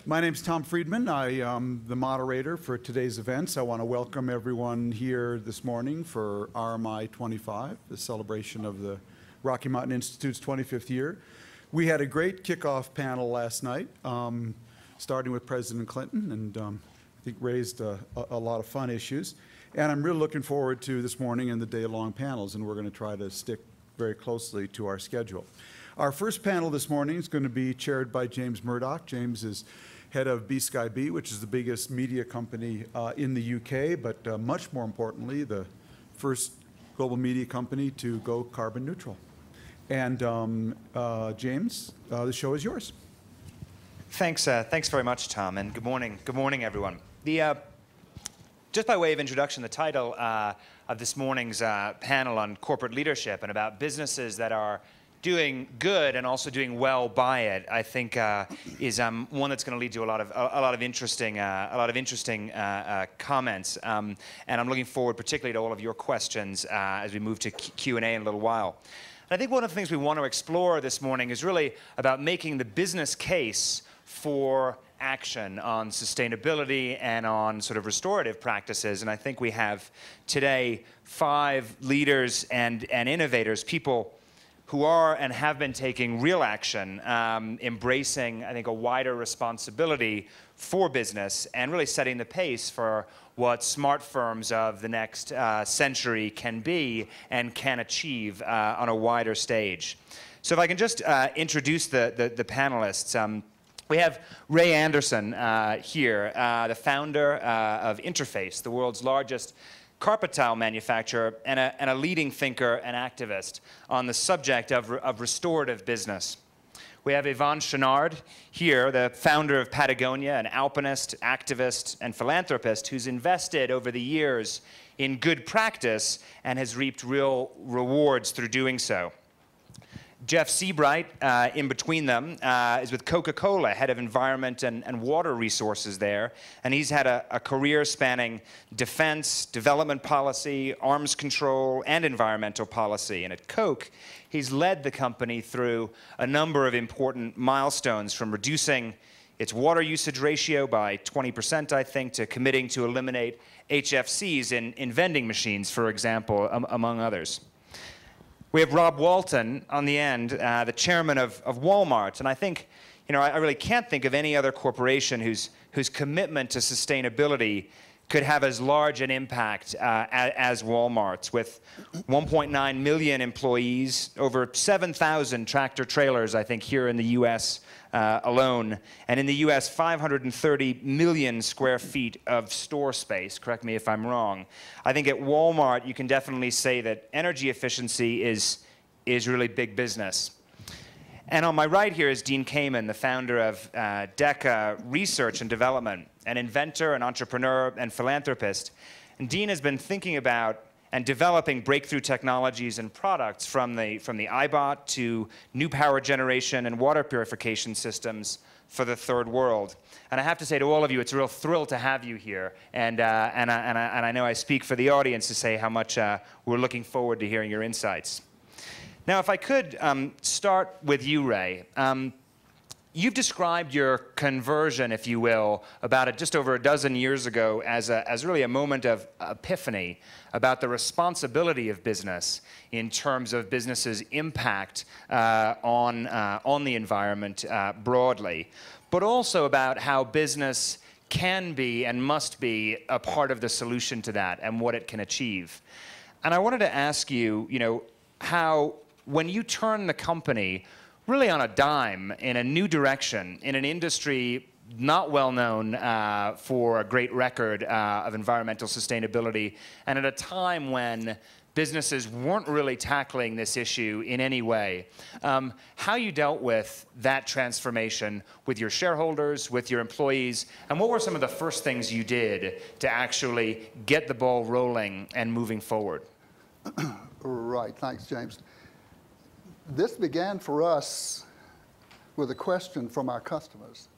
My name's Tom Friedman. I am the moderator for today's events. I want to welcome everyone here this morning for RMI25, the celebration of the Rocky Mountain Institute's 25th year. We had a great kickoff panel last night, starting with President Clinton, and I think raised a lot of fun issues. And I'm really looking forward to this morning and the day-long panels, and we're going to try to stick very closely to our schedule. Our first panel this morning is going to be chaired by James Murdoch. James is head of BSkyB, which is the biggest media company in the UK, but much more importantly, the first global media company to go carbon neutral. And James, the show is yours. Thanks very much, Tom, and good morning. Good morning, everyone. Just by way of introduction, the title of this morning's panel on corporate leadership and about businesses that are doing good and also doing well by it, I think is one that's going to lead to a lot of interesting comments, and I'm looking forward particularly to all of your questions as we move to Q&A in a little while. And I think one of the things we want to explore this morning is really about making the business case for action on sustainability and on sort of restorative practices. And I think we have today 5 leaders and innovators, people who are and have been taking real action, embracing, I think, a wider responsibility for business and really setting the pace for what smart firms of the next century can be and can achieve on a wider stage. So if I can just introduce the panelists. We have Ray Anderson here, the founder of Interface, the world's largest carpet tile manufacturer and a leading thinker and activist on the subject of restorative business. We have Yvonne Chenard here, the founder of Patagonia, an alpinist, activist, and philanthropist who's invested over the years in good practice and has reaped real rewards through doing so. Jeff Seabright, in between them, is with CocaCola, head of environment and water resources there. And he's had a career spanning defense, development policy, arms control, and environmental policy. And at Coke, he's led the company through a number of important milestones, from reducing its water usage ratio by 20%, I think, to committing to eliminate HFCs in vending machines, for example, among others. We have Rob Walton on the end, the chairman of Walmart. And I think, I really can't think of any other corporation whose commitment to sustainability could have as large an impact as Walmart's, with 1.9 million employees, over 7,000 tractor trailers, I think, here in the US alone. And in the US, 530 million square feet of store space. Correct me if I'm wrong. I think at Walmart, you can definitely say that energy efficiency is really big business. And on my right here is Dean Kamen, the founder of DECA Research and Development, an inventor, an entrepreneur, and philanthropist. And Dean has been thinking about and developing breakthrough technologies and products from the iBot to new power generation and water purification systems for the third world. And I have to say to all of you, it's a real thrill to have you here. And I know I speak for the audience to say how much we're looking forward to hearing your insights. Now, if I could start with you, Ray. You've described your conversion, if you will, about just over a dozen years ago as really a moment of epiphany about the responsibility of business in terms of business's impact on the environment broadly, but also about how business can be and must be a part of the solution to that and what it can achieve. And I wanted to ask you, how when you turn the company really on a dime in a new direction in an industry not well known for a great record of environmental sustainability, and at a time when businesses weren't really tackling this issue in any way, how you dealt with that transformation with your shareholders, with your employees, and what were some of the first things you did to actually get the ball rolling and moving forward? Right, thanks, James. This began for us with a question from our customers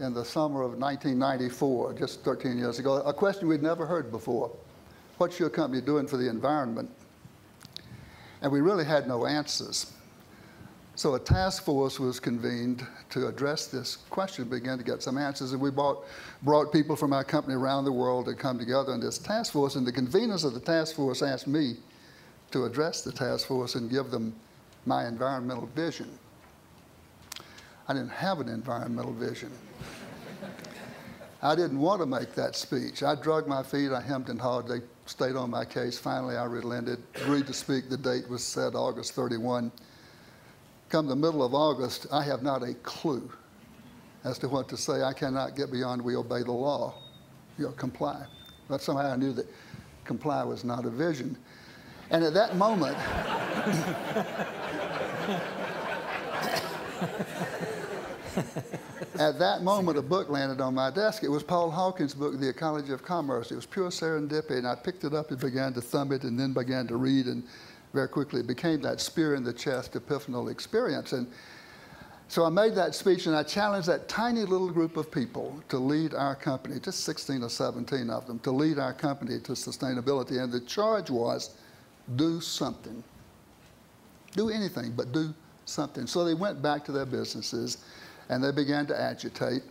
in the summer of 1994, just 13 years ago, a question we'd never heard before. What's your company doing for the environment? And we really had no answers. So a task force was convened to address this question, began to get some answers, and we brought people from our company around the world to come together in this task force, and the conveners of the task force asked me to address the task force and give them my environmental vision. I didn't have an environmental vision. I didn't want to make that speech. I dragged my feet, I hemmed and hawed, they stayed on my case. Finally, I relented, agreed to speak. The date was set August 31. Come the middle of August, I have not a clue as to what to say. I cannot get beyond we obey the law, comply. But somehow I knew that comply was not a vision. And at that moment, a book landed on my desk. It was Paul Hawkins' book, The Ecology of Commerce. It was pure serendipity, and I picked it up and began to thumb it and then began to read, and very quickly it became that spear in the chest epiphanal experience. And so I made that speech, and I challenged that tiny little group of people to lead our company, just 16 or 17 of them, to lead our company to sustainability. And the charge was, do something. Do anything, but do something. So they went back to their businesses, and they began to agitate.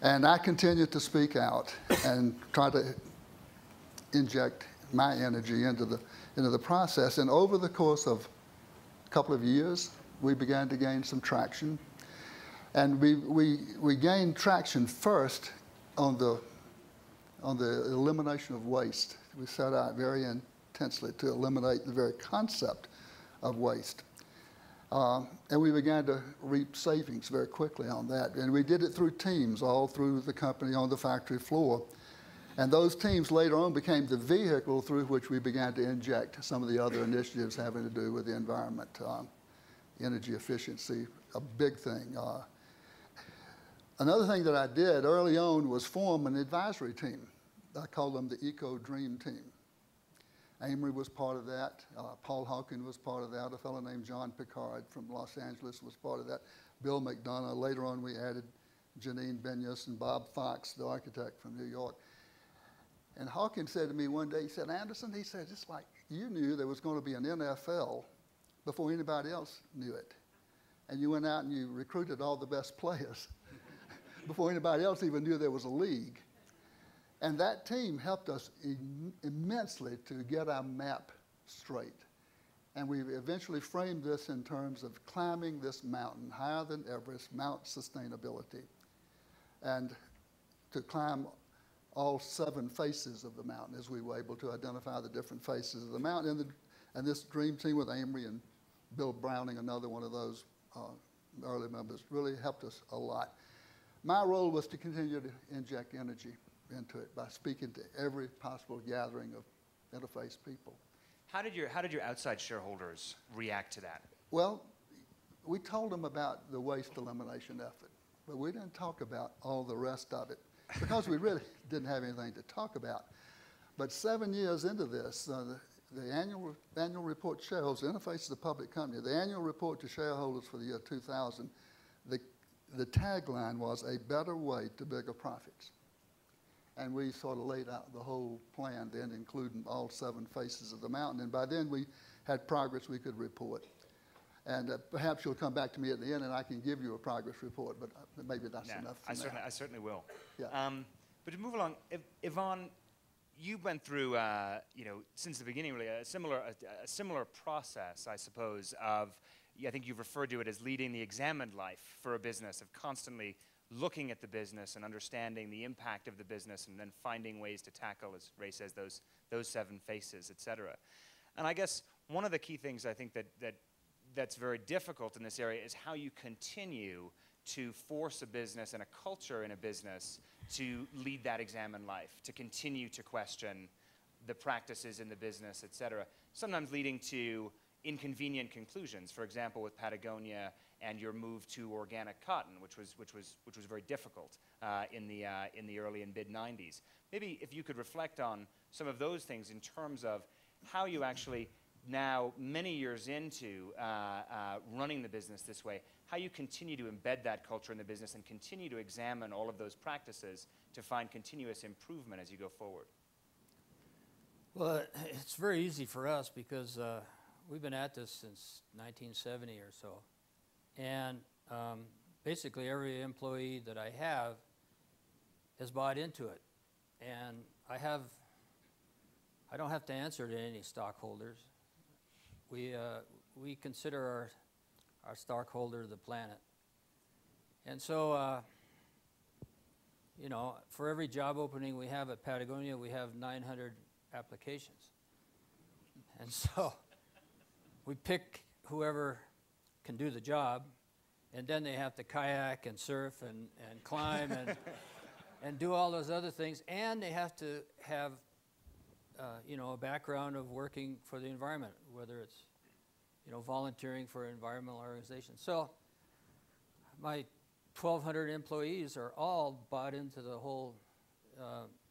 And I continued to speak out and try to inject my energy into the process. And over the course of a couple of years, we began to gain some traction. And we gained traction first on the elimination of waste. We set out very intensely to eliminate the very concept of waste. And we began to reap savings very quickly on that. And we did it through teams all through the company on the factory floor. And those teams later on became the vehicle through which we began to inject some of the other initiatives having to do with the environment. Energy efficiency, a big thing. Another thing that I did early on was form an advisory team. I called them the Eco Dream Team. Amory was part of that. Paul Hawkins was part of that. A fellow named John Picard from Los Angeles was part of that. Bill McDonough. Later on, we added Janine Benyus and Bob Fox, the architect from New York. And Hawkins said to me one day, he said, Anderson, he said, just like you knew there was going to be an NFL before anybody else knew it. And you went out and you recruited all the best players before anybody else even knew there was a league. And that team helped us immensely to get our map straight. And we eventually framed this in terms of climbing this mountain, higher than Everest, Mount Sustainability. And to climb all 7 faces of the mountain as we were able to identify the different faces of the mountain. And this dream team with Amory and Bill Browning, another one of those early members, really helped us a lot. My role was to continue to inject energy into it by speaking to every possible gathering of interface people. How did your outside shareholders react to that? Well, we told them about the waste elimination effort, but we didn't talk about all the rest of it because we really didn't have anything to talk about. But 7 years into this, the annual report to shareholders, Interface is a public company, the annual report to shareholders for the year 2000, the tagline was a better way to bigger profits. And we sort of laid out the whole plan then, including all 7 faces of the mountain. And by then we had progress we could report. And perhaps you'll come back to me at the end and I can give you a progress report, but maybe that's enough for now. I certainly will. Yeah. But to move along, Yvonne, you went through, since the beginning, really, a similar process, I suppose, of, I think you've referred to it as leading the examined life for a business, of constantly looking at the business and understanding the impact of the business and then finding ways to tackle, as Ray says, those 7 faces, et cetera. And I guess one of the key things I think that's very difficult in this area is how you continue to force a business and a culture in a business to lead that examined life, to continue to question the practices in the business, et cetera, sometimes leading to inconvenient conclusions. For example, with Patagonia and your move to organic cotton, which was very difficult in the early and mid-90s. Maybe if you could reflect on some of those things in terms of how you actually now, many years into running the business this way, how you continue to embed that culture in the business and continue to examine all of those practices to find continuous improvement as you go forward. Well, it's very easy for us because we've been at this since 1970 or so. And basically every employee that I have has bought into it. And I don't have to answer to any stockholders. We consider our stockholder the planet. And so, you know, for every job opening we have at Patagonia, we have 900 applications. And so we pick whoever can do the job, and then they have to kayak and surf and climb and do all those other things, and they have to have you know, a background of working for the environment, whether it's, you know, volunteering for an environmental organization. So my 1,200 employees are all bought into the whole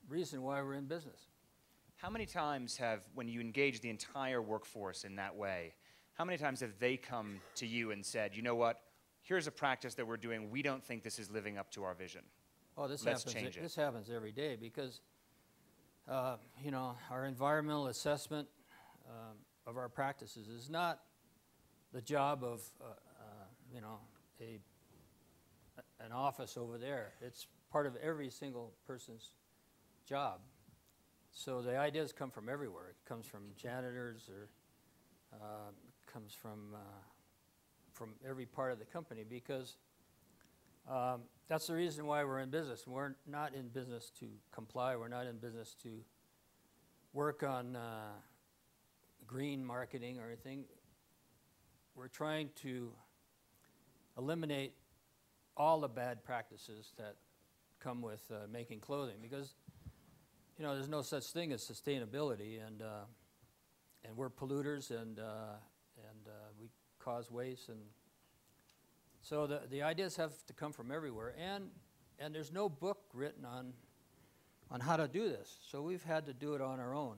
reason why we're in business. How many times when you engage the entire workforce in that way, how many times have they come to you and said, you know what, here's a practice that we're doing, we don't think this is living up to our vision. Oh, this Let's happens. change it. This happens every day because, you know, our environmental assessment of our practices is not the job of, you know, an office over there. It's part of every single person's job. So the ideas come from everywhere. It comes from janitors, or comes from every part of the company, because that's the reason why we're in business. We're not in business to comply. We're not in business to work on green marketing or anything. We're trying to eliminate all the bad practices that come with making clothing, because, you know, there's no such thing as sustainability, and we're polluters, and we cause waste, and so the ideas have to come from everywhere, and there's no book written on how to do this, so we've had to do it on our own.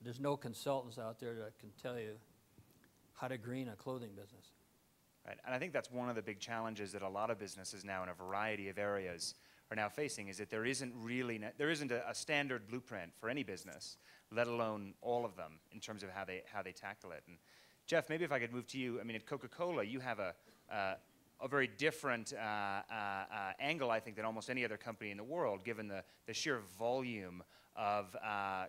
There's no consultants out there that can tell you how to green a clothing business. Right. And I think that's one of the big challenges that a lot of businesses now in a variety of areas are now facing, is that there isn't a standard blueprint for any business, let alone all of them, in terms of how they tackle it. And Jeff, maybe if I could move to you. I mean, at CocaCola, you have a very different angle, I think, than almost any other company in the world, given the sheer volume of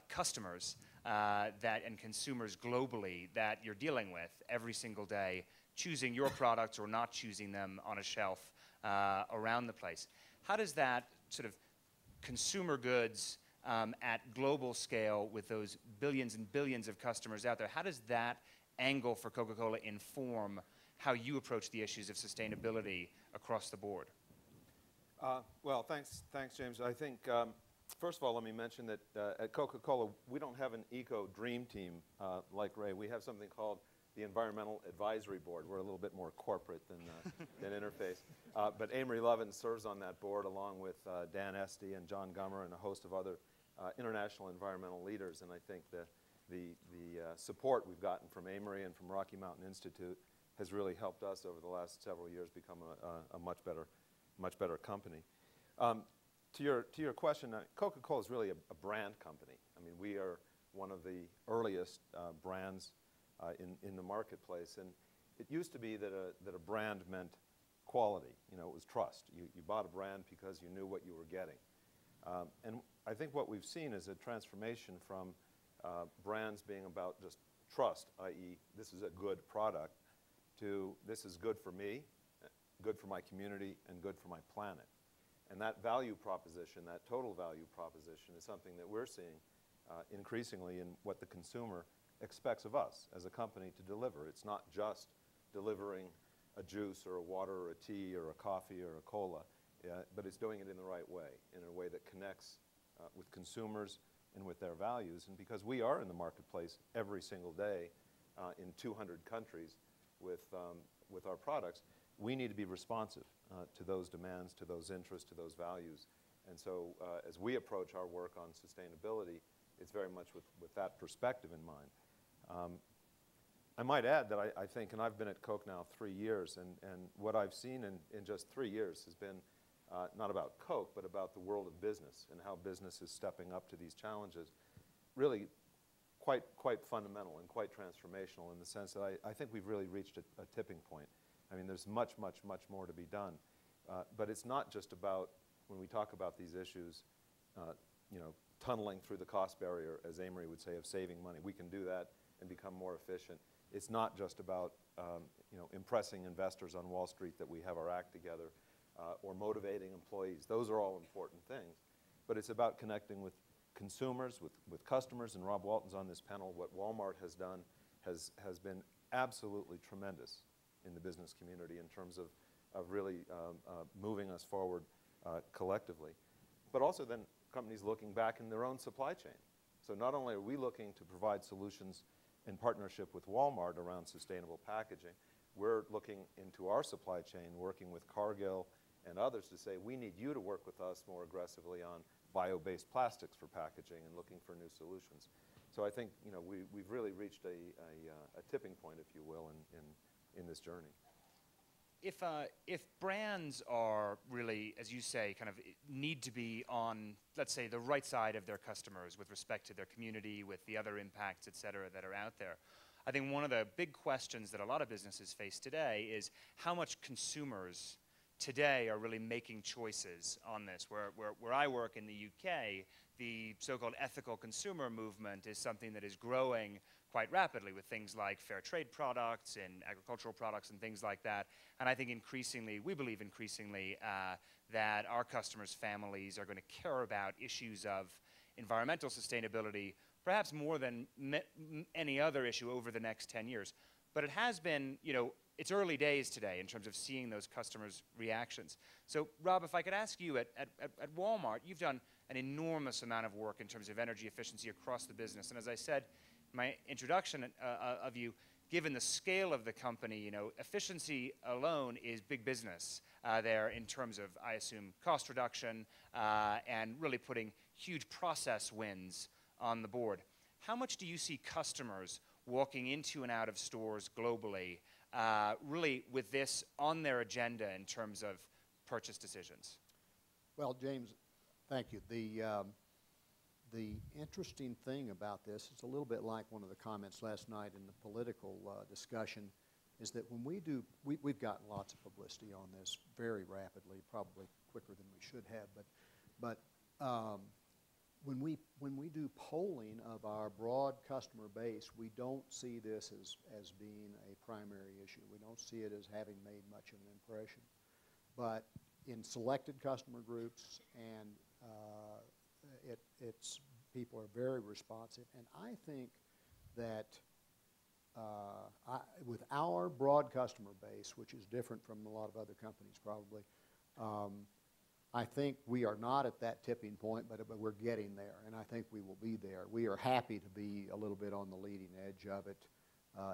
customers and consumers globally that you're dealing with every single day, choosing your products or not choosing them on a shelf around the place. How does that sort of consumer goods at global scale, with those billions and billions of customers out there, how does that angle for Coca-Cola inform how you approach the issues of sustainability across the board? Well, thanks, James. I think, first of all, let me mention that at Coca-Cola, we don't have an eco dream team like Ray. We have something called the Environmental Advisory Board. We're a little bit more corporate than Interface. But Amory Levin serves on that board, along with Dan Esty and John Gummer and a host of other international environmental leaders. And I think the support we've gotten from Amory and from Rocky Mountain Institute has really helped us over the last several years become a much better company. To your question, Coca-Cola is really a brand company. I mean, we are one of the earliest brands in the marketplace, and it used to be that a brand meant quality. You know, it was trust. You bought a brand because you knew what you were getting. And I think what we've seen is a transformation from brands being about just trust, i.e., this is a good product, to this is good for me, good for my community, and good for my planet. And that value proposition, that total value proposition, is something that we're seeing increasingly in what the consumer expects of us as a company to deliver. It's not just delivering a juice or a water or a tea or a coffee or a cola, but it's doing it in the right way, in a way that connects with consumers and with their values. And because we are in the marketplace every single day in 200 countries with our products, we need to be responsive to those demands, to those interests, to those values. And so as we approach our work on sustainability, it's very much with that perspective in mind. I might add that I think, and I've been at Coke now 3 years, and what I've seen in just 3 years has been not about Coke, but about the world of business and how business is stepping up to these challenges, really quite fundamental and quite transformational in the sense that I think we've really reached a tipping point. I mean, there's much more to be done. But it's not just about, when we talk about these issues, you know, tunneling through the cost barrier, as Amory would say, of saving money. We can do that and become more efficient. It's not just about you know, impressing investors on Wall Street that we have our act together or motivating employees. Those are all important things. But it's about connecting with consumers, with customers, and Rob Walton's on this panel. What Walmart has done has been absolutely tremendous in the business community in terms of really moving us forward collectively. But also then companies looking back in their own supply chain. So not only are we looking to provide solutions in partnership with Walmart around sustainable packaging, we're looking into our supply chain, working with Cargill and others to say, we need you to work with us more aggressively on bio-based plastics for packaging and looking for new solutions. So I think, you know, we've really reached a tipping point, if you will, in this journey. If brands are really, as you say, kind of need to be on, let's say, the right side of their customers with respect to their community, with the other impacts, et cetera, that are out there, I think one of the big questions that a lot of businesses face today is how much consumers today are really making choices on this. Where I work in the UK, the so-called ethical consumer movement is something that is growing quite rapidly with things like fair trade products and agricultural products and things like that. And I think increasingly, we believe increasingly, that our customers' families are going to care about issues of environmental sustainability, perhaps more than any other issue over the next 10 years. But it has been, you know, it's early days today in terms of seeing those customers' reactions. So, Rob, if I could ask you, at Walmart, you've done an enormous amount of work in terms of energy efficiency across the business. And as I said in my introduction of you, given the scale of the company, you know, efficiency alone is big business there in terms of, I assume, cost reduction and really putting huge process wins on the board. How much do you see customers walking into and out of stores globally really with this on their agenda in terms of purchase decisions? Well, James, thank you. The interesting thing about this, it's a little bit like one of the comments last night in the political discussion, is that when we've gotten lots of publicity on this very rapidly, probably quicker than we should have, but when we do polling of our broad customer base, we don't see this as being a primary issue. We don't see it as having made much of an impression. But in selected customer groups, and people are very responsive. And I think that with our broad customer base, which is different from a lot of other companies probably, I think we are not at that tipping point, but we're getting there, and I think we will be there. We are happy to be a little bit on the leading edge of it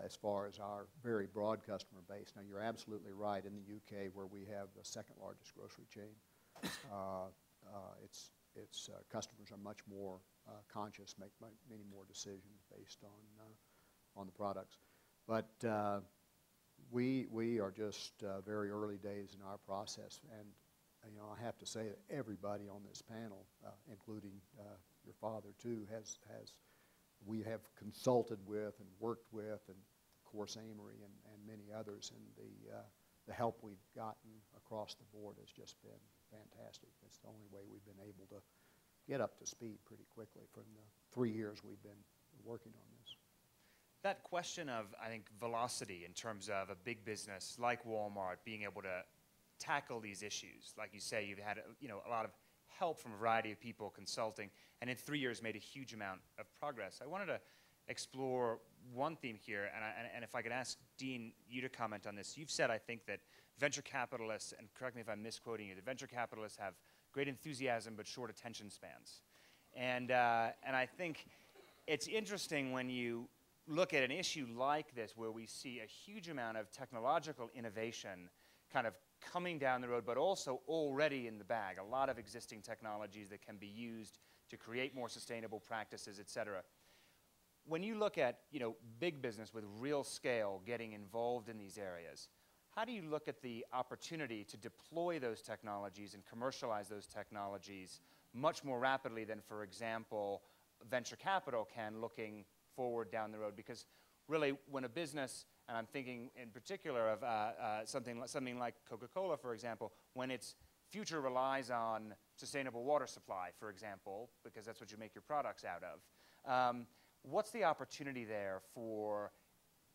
as far as our very broad customer base. Now, you're absolutely right. In the UK, where we have the second largest grocery chain, its customers are much more conscious, make many more decisions based on the products. But we are just very early days in our process, and you know, I have to say that everybody on this panel, including your father too, we have consulted with and worked with, and of course Amory and many others, and the help we've gotten across the board has just been fantastic. It's the only way we've been able to get up to speed pretty quickly from the 3 years we've been working on this. That question of, I think, velocity in terms of a big business like Walmart being able to tackle these issues, like you say, you've had a lot of help from a variety of people consulting, and in 3 years made a huge amount of progress. I wanted to explore one theme here, and if I could ask Dean, you to comment on this. You've said, I think, that venture capitalists, and correct me if I'm misquoting you, that venture capitalists have great enthusiasm but short attention spans. And I think it's interesting when you look at an issue like this where we see a huge amount of technological innovation kind of coming down the road, but also already in the bag, a lot of existing technologies that can be used to create more sustainable practices, et cetera. When you look at big business with real scale getting involved in these areas, how do you look at the opportunity to deploy those technologies and commercialize those technologies much more rapidly than, for example, venture capital can, looking forward down the road? Because really, when a business, and I'm thinking in particular of something like CocaCola, for example, when its future relies on sustainable water supply, for example, because that's what you make your products out of, what's the opportunity there for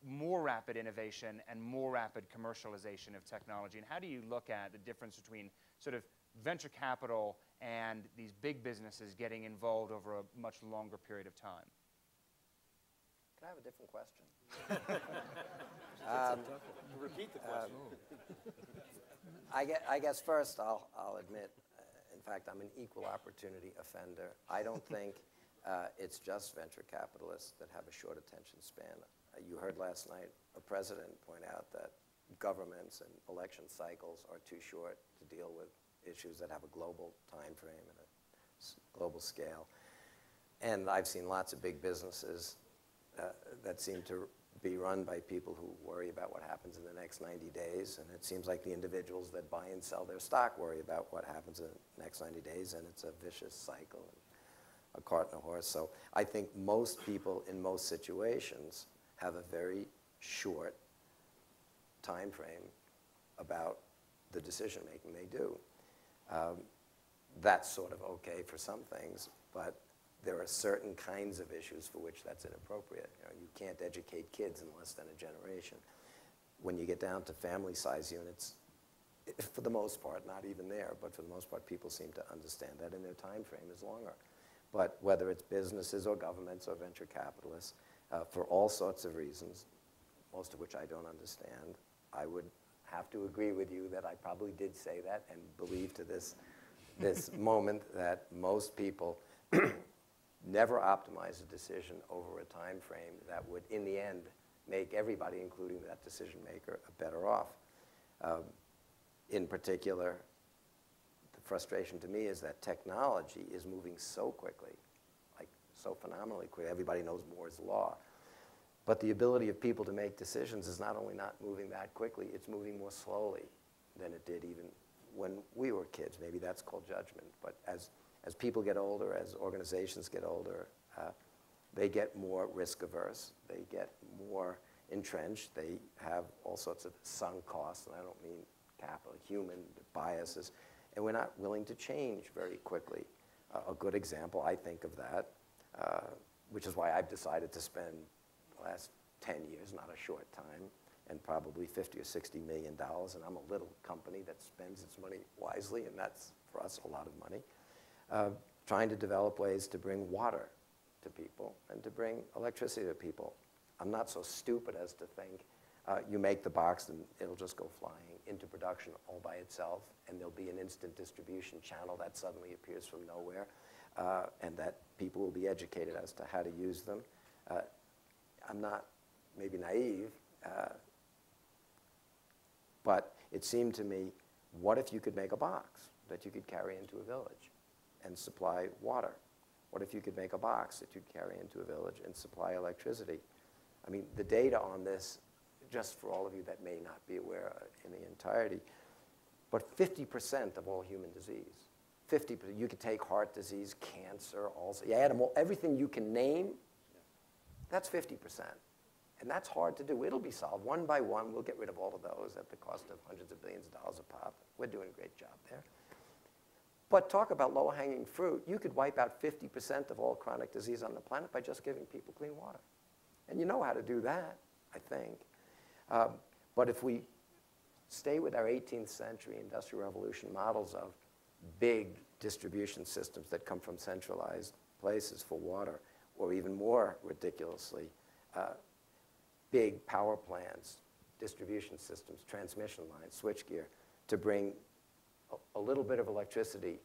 more rapid innovation and more rapid commercialization of technology? And how do you look at the difference between sort of venture capital and these big businesses getting involved over a much longer period of time? Can I have a different question? Repeat the question. I guess first I'll admit, in fact, I'm an equal opportunity offender. I don't think it's just venture capitalists that have a short attention span. You heard last night a president point out that governments and election cycles are too short to deal with issues that have a global time frame and a global scale. And I've seen lots of big businesses that seem to be run by people who worry about what happens in the next 90 days. And it seems like the individuals that buy and sell their stock worry about what happens in the next 90 days. And it's a vicious cycle, and a cart and a horse. So I think most people in most situations have a very short time frame about the decision making they do. That's sort of okay for some things, but there are certain kinds of issues for which that's inappropriate. You can't educate kids in less than a generation. When you get down to family size units, for the most part, not even there, but for the most part, people seem to understand that, and their time frame is longer. But whether it's businesses or governments or venture capitalists, for all sorts of reasons, most of which I don't understand, I would have to agree with you that I probably did say that and believe to this moment that most people never optimize a decision over a time frame that would, in the end, make everybody, including that decision maker, better off. In particular, the frustration to me is that technology is moving so quickly, like so phenomenally quickly. Everybody knows Moore's law. But the ability of people to make decisions is not only not moving that quickly, it's moving more slowly than it did even when we were kids. Maybe that's called judgment. But as people get older, as organizations get older, they get more risk averse. They get more entrenched. They have all sorts of sunk costs, and I don't mean capital, human biases. And we're not willing to change very quickly. A good example, I think, of that, which is why I've decided to spend the last 10 years, not a short time, and probably $50 or $60 million. And I'm a little company that spends its money wisely, and that's, for us, a lot of money. Trying to develop ways to bring water to people and to bring electricity to people. I'm not so stupid as to think you make the box and it'll just go flying into production all by itself, and there'll be an instant distribution channel that suddenly appears from nowhere, and that people will be educated as to how to use them. I'm not maybe naive, but it seemed to me, what if you could make a box that you could carry into a village and supply water? What if you could make a box that you'd carry into a village and supply electricity? I mean, the data on this, just for all of you that may not be aware in the entirety, but 50% of all human disease, 50%, you could take heart disease, cancer, also, you add them all, everything you can name, that's 50%. And that's hard to do. It'll be solved one by one. We'll get rid of all of those at the cost of hundreds of billions of dollars a pop. We're doing a great job there. But talk about low-hanging fruit. You could wipe out 50% of all chronic disease on the planet by just giving people clean water. And you know how to do that, I think. But if we stay with our 18th century Industrial Revolution models of big distribution systems that come from centralized places for water, or even more ridiculously, big power plants, distribution systems, transmission lines, switchgear, to bring a little bit of electricity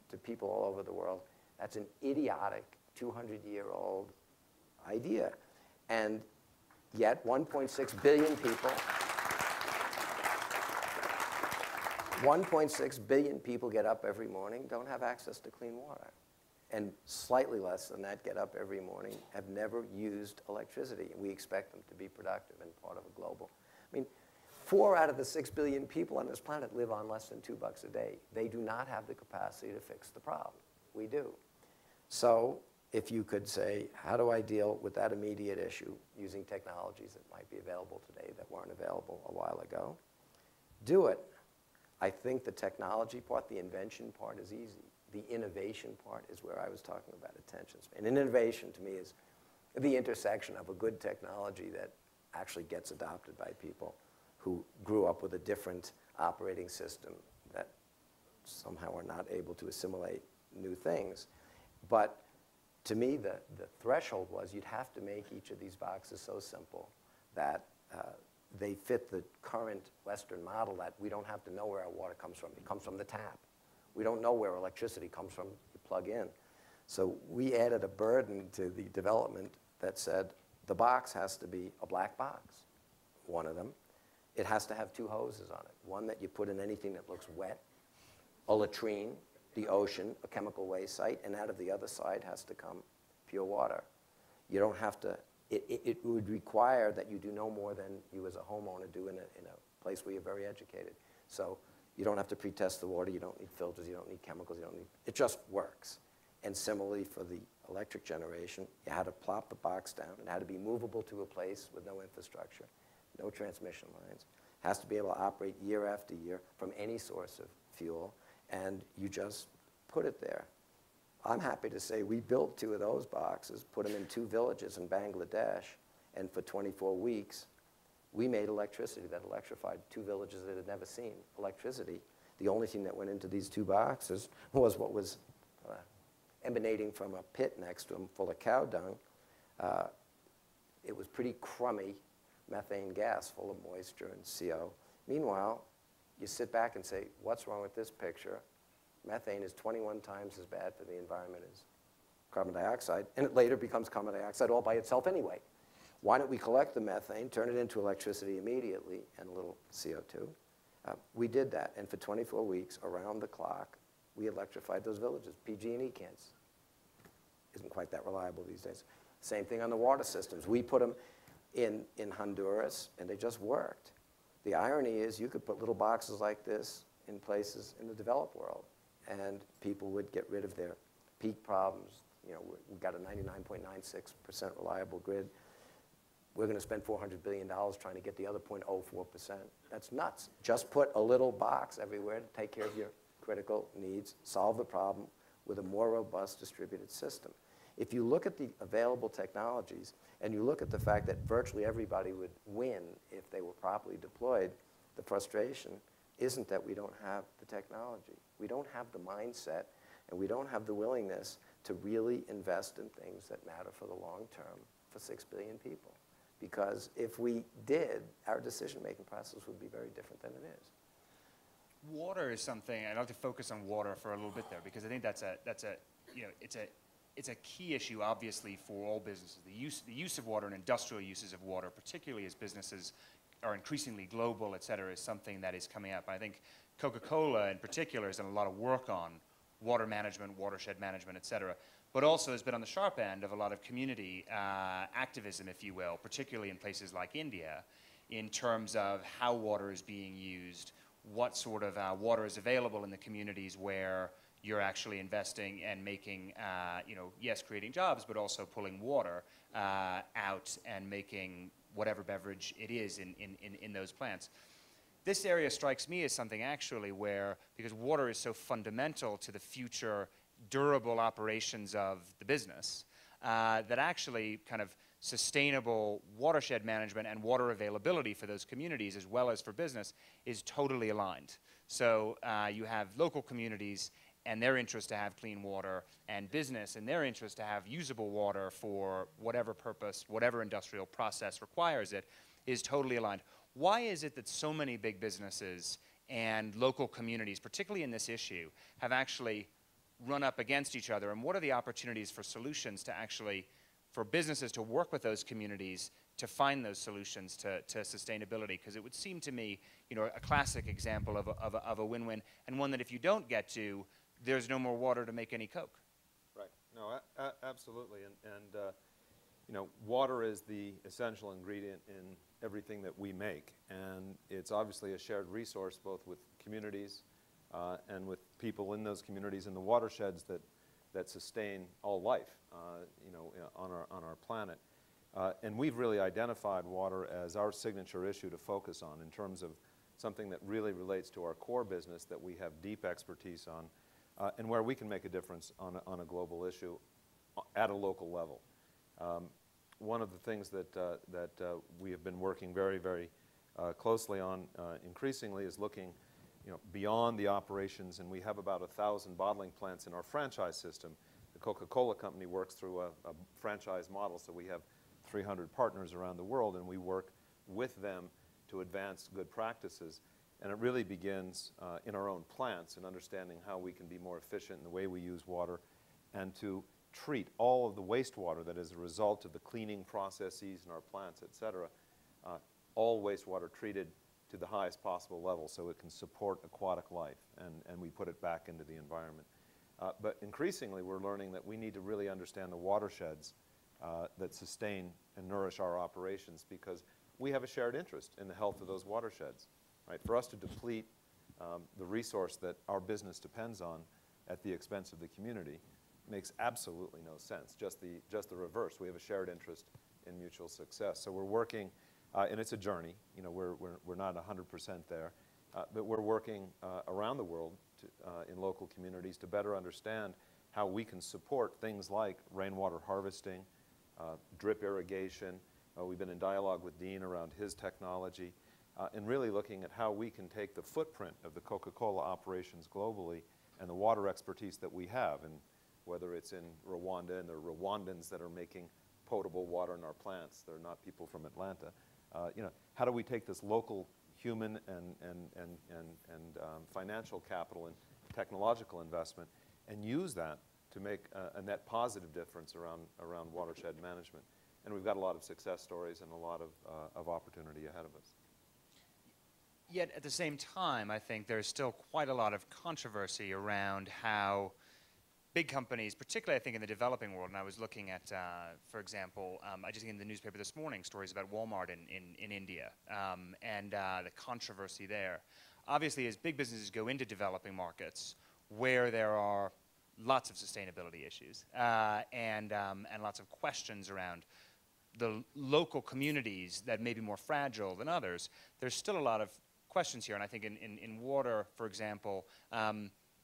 to people all over the world, that's an idiotic 200-year-old idea. And yet 1.6 billion people, 1.6 billion people get up every morning, don't have access to clean water. And slightly less than that get up every morning, have never used electricity. We expect them to be productive and part of a global. I mean, 4 out of the 6 billion people on this planet live on less than $2 a day. They do not have the capacity to fix the problem. We do. So if you could say, how do I deal with that immediate issue using technologies that might be available today that weren't available a while ago, do it. I think the technology part, the invention part is easy. The innovation part is where I was talking about attention span. And innovation to me is the intersection of a good technology that actually gets adopted by people who grew up with a different operating system that somehow are not able to assimilate new things. But to me, the threshold was you'd have to make each of these boxes so simple that they fit the current Western model that we don't have to know where our water comes from. It comes from the tap. We don't know where electricity comes from. You plug in. So we added a burden to the development that said the box has to be a black box, one of them. It has to have two hoses on it. One that you put in anything that looks wet, a latrine, the ocean, a chemical waste site, and out of the other side has to come pure water. You don't have to, it would require that you do no more than you as a homeowner do in a place where you're very educated. So you don't have to pre-test the water, you don't need filters, you don't need chemicals, you don't need, it just works. And similarly for the electric generation, you had to plop the box down. It had to be movable to a place with no infrastructure, no transmission lines. It has to be able to operate year after year from any source of fuel, and you just put it there. I'm happy to say we built 2 of those boxes, put them in 2 villages in Bangladesh, and for 24 weeks, we made electricity that electrified 2 villages that had never seen electricity. The only thing that went into these 2 boxes was what was emanating from a pit next to them full of cow dung. It was pretty crummy methane gas full of moisture and CO. Meanwhile, you sit back and say, what's wrong with this picture? Methane is 21 times as bad for the environment as carbon dioxide, and it later becomes carbon dioxide all by itself anyway. Why don't we collect the methane, turn it into electricity immediately, and a little CO2? We did that, and for 24 weeks, around the clock, we electrified those villages. PG&E isn't quite that reliable these days. Same thing on the water systems. We put them in Honduras, and they just worked. The irony is you could put little boxes like this in places in the developed world, and people would get rid of their peak problems. You know, we've got a 99.96% reliable grid. We're going to spend $400 billion trying to get the other 0.04%. That's nuts. Just put a little box everywhere to take care of your critical needs, solve the problem with a more robust distributed system. If you look at the available technologies and you look at the fact that virtually everybody would win if they were properly deployed, the frustration isn't that we don't have the technology. We don't have the mindset, and we don't have the willingness to really invest in things that matter for the long term for 6 billion people. Because if we did, our decision-making process would be very different than it is. Water is something, I'd like to focus on water for a little bit there, because I think it's a key issue, obviously, for all businesses. The use of water and industrial uses of water, particularly as businesses are increasingly global, et cetera, is something that is coming up. I think CocaCola in particular has done a lot of work on water management, watershed management, et cetera, but also has been on the sharp end of a lot of community activism, if you will, particularly in places like India, in terms of how water is being used, what sort of water is available in the communities where you're actually investing and making, yes, creating jobs, but also pulling water out and making whatever beverage it is in those plants. This area strikes me as something actually where, because water is so fundamental to the future durable operations of the business, that actually kind of sustainable watershed management and water availability for those communities as well as for business is totally aligned. So you have local communities and their interest to have clean water, and business and their interest to have usable water for whatever purpose, whatever industrial process requires it, is totally aligned. Why is it that so many big businesses and local communities, particularly in this issue, have actually run up against each other, and what are the opportunities for solutions to actually, for businesses to work with those communities to find those solutions to sustainability? Because it would seem to me, a classic example of a win-win, and one that if you don't get to, there's no more water to make any Coke. Right. No, absolutely. And water is the essential ingredient in everything that we make, and it's obviously a shared resource both with communities and with people in those communities and the watersheds that that sustain all life, on our planet. And we've really identified water as our signature issue to focus on in terms of something that really relates to our core business that we have deep expertise on, and where we can make a difference on a global issue at a local level. One of the things that we have been working very, very closely on increasingly is looking beyond the operations, and we have about 1,000 bottling plants in our franchise system. The Coca-Cola company works through a franchise model, so we have 300 partners around the world, and we work with them to advance good practices. And it really begins in our own plants and understanding how we can be more efficient in the way we use water and to treat all of the wastewater that is a result of the cleaning processes in our plants, et cetera, all wastewater treated to the highest possible level so it can support aquatic life, and we put it back into the environment. But increasingly, we're learning that we need to really understand the watersheds that sustain and nourish our operations, because we have a shared interest in the health of those watersheds. Right? For us to deplete the resource that our business depends on at the expense of the community makes absolutely no sense. Just the reverse. We have a shared interest in mutual success. So we're working, and it's a journey. We're not 100% there, but we're working around the world in local communities to better understand how we can support things like rainwater harvesting, drip irrigation. We've been in dialogue with Dean around his technology, and really looking at how we can take the footprint of the Coca-Cola operations globally and the water expertise that we have, and whether it's in Rwanda, and there are Rwandans that are making potable water in our plants. They're not people from Atlanta. How do we take this local human and financial capital and technological investment and use that to make a net positive difference around watershed management? And we've got a lot of success stories and a lot of opportunity ahead of us. Yet at the same time, I think there's still quite a lot of controversy around how big companies, particularly I think in the developing world, and I was looking at, for example, I just in the newspaper this morning, stories about Walmart in India, and the controversy there. Obviously, as big businesses go into developing markets where there are lots of sustainability issues and lots of questions around the local communities that may be more fragile than others, there's still a lot of questions here. And I think in water, for example,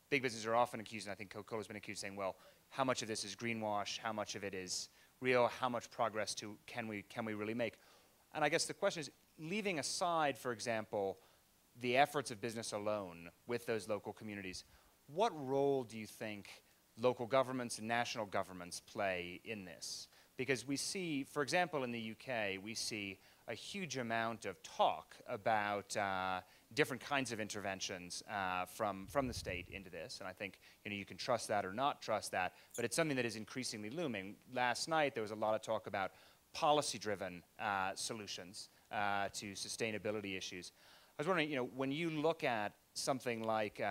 big businesses are often accused, and I think Coca-Cola's been accused, saying, well, how much of this is greenwash? How much of it is real? How much progress can we really make? And I guess the question is, leaving aside, for example, the efforts of business alone with those local communities, what role do you think local governments and national governments play in this? Because we see, for example, in the UK, we see a huge amount of talk about different kinds of interventions from the state into this. And I think you can trust that or not trust that, but it's something that is increasingly looming. Last night, there was a lot of talk about policy-driven solutions to sustainability issues. I was wondering, when you look at something like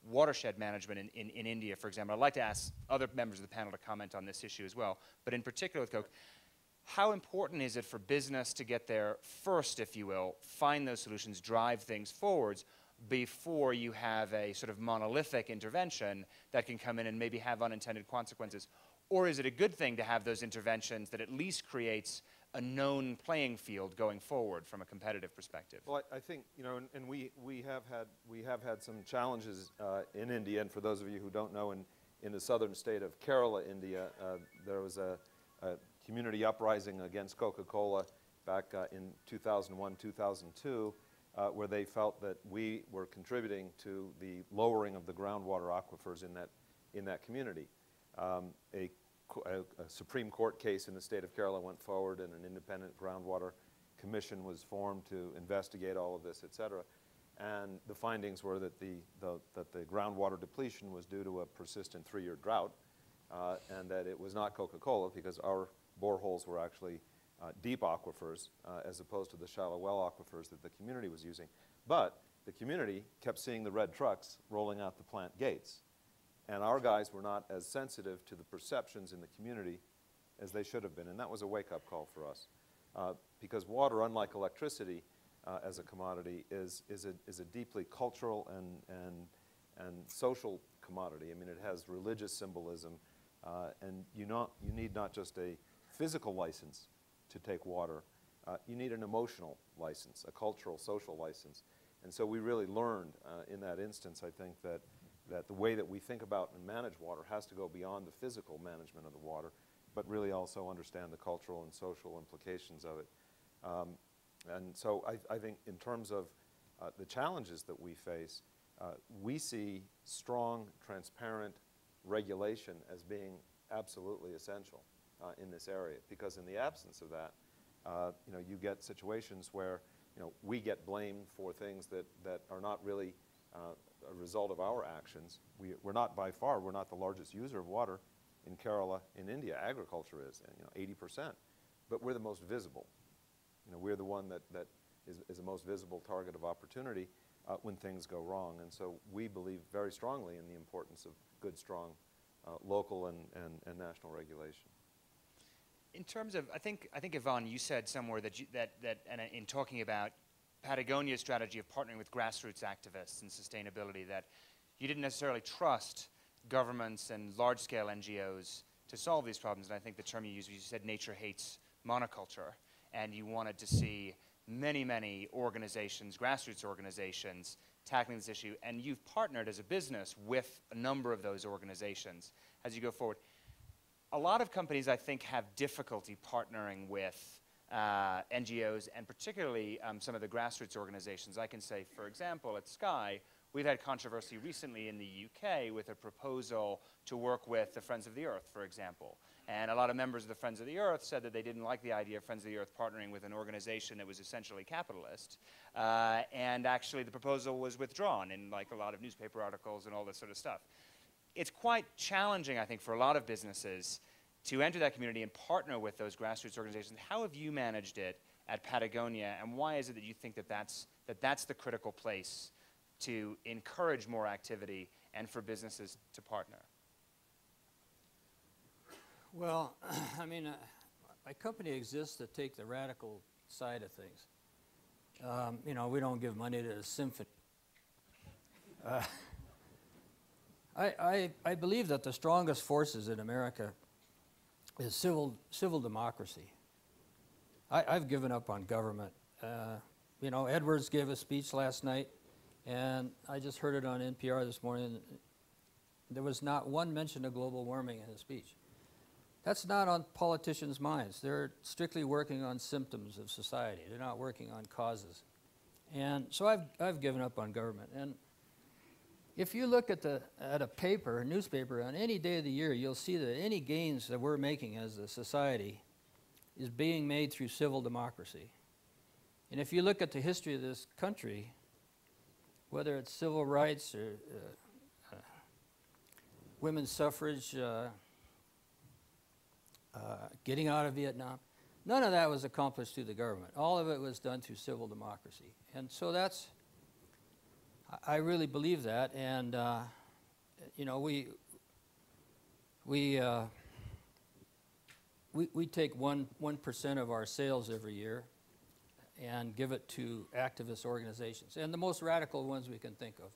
watershed management in India, for example, I'd like to ask other members of the panel to comment on this issue as well, but in particular with Coke, how important is it for business to get there first, if you will, find those solutions, drive things forwards, before you have a sort of monolithic intervention that can come in and maybe have unintended consequences? Or is it a good thing to have those interventions that at least creates a known playing field going forward from a competitive perspective? Well, I think, and we have had some challenges in India, and for those of you who don't know, in the southern state of Kerala, India, there was a community uprising against Coca-Cola back in 2001, 2002, where they felt that we were contributing to the lowering of the groundwater aquifers in that community. A Supreme Court case in the state of Kerala went forward, and an independent groundwater commission was formed to investigate all of this, et cetera. And the findings were that the groundwater depletion was due to a persistent 3-year drought, and that it was not Coca-Cola, because our boreholes were actually deep aquifers as opposed to the shallow well aquifers that the community was using. But the community kept seeing the red trucks rolling out the plant gates. And our guys were not as sensitive to the perceptions in the community as they should have been. And that was a wake-up call for us. Because water, unlike electricity as a commodity, is a deeply cultural and social commodity. I mean, it has religious symbolism, and you need not just a physical license to take water, you need an emotional license, a cultural, social license. And so we really learned in that instance, I think, that the way that we think about and manage water has to go beyond the physical management of the water, but really also understand the cultural and social implications of it. And so I think in terms of the challenges that we face, we see strong, transparent regulation as being absolutely essential in this area, because in the absence of that, you get situations where we get blamed for things that are not really a result of our actions. We're not we're not the largest user of water in Kerala, in India. Agriculture is, 80%, but we're the most visible. We're the one that is the most visible target of opportunity when things go wrong. And so we believe very strongly in the importance of good, strong local and national regulation. In terms of, I think Yvonne, you said somewhere that and in talking about Patagonia's strategy of partnering with grassroots activists and sustainability, that you didn't necessarily trust governments and large-scale NGOs to solve these problems. And I think the term you used, you said nature hates monoculture, and you wanted to see many, many organizations, grassroots organizations, tackling this issue. And you've partnered as a business with a number of those organizations as you go forward. A lot of companies, I think, have difficulty partnering with NGOs, and particularly some of the grassroots organizations. I can say, for example, at Sky, we've had controversy recently in the UK with a proposal to work with the Friends of the Earth, for example. And a lot of members of the Friends of the Earth said that they didn't like the idea of Friends of the Earth partnering with an organization that was essentially capitalist. And actually, the proposal was withdrawn in like a lot of newspaper articles and all this sort of stuff. It's quite challenging, I think, for a lot of businesses to enter that community and partner with those grassroots organizations. How have you managed it at Patagonia, and why is it that you think that that's the critical place to encourage more activity and for businesses to partner? Well, I mean, my company exists to take the radical side of things. We don't give money to the symphony. I believe that the strongest forces in America is civil democracy. I've given up on government. Edwards gave a speech last night, and I just heard it on NPR this morning. There was not one mention of global warming in his speech. That's not on politicians' minds. They're strictly working on symptoms of society. They're not working on causes. And so I've given up on government. And if you look at a newspaper, on any day of the year, you'll see that any gains that we're making as a society is being made through civil democracy. And if you look at the history of this country, whether it's civil rights or women's suffrage, getting out of Vietnam, none of that was accomplished through the government. All of it was done through civil democracy. And so I really believe that, and we take 1% of our sales every year and give it to activist organizations, and the most radical ones we can think of.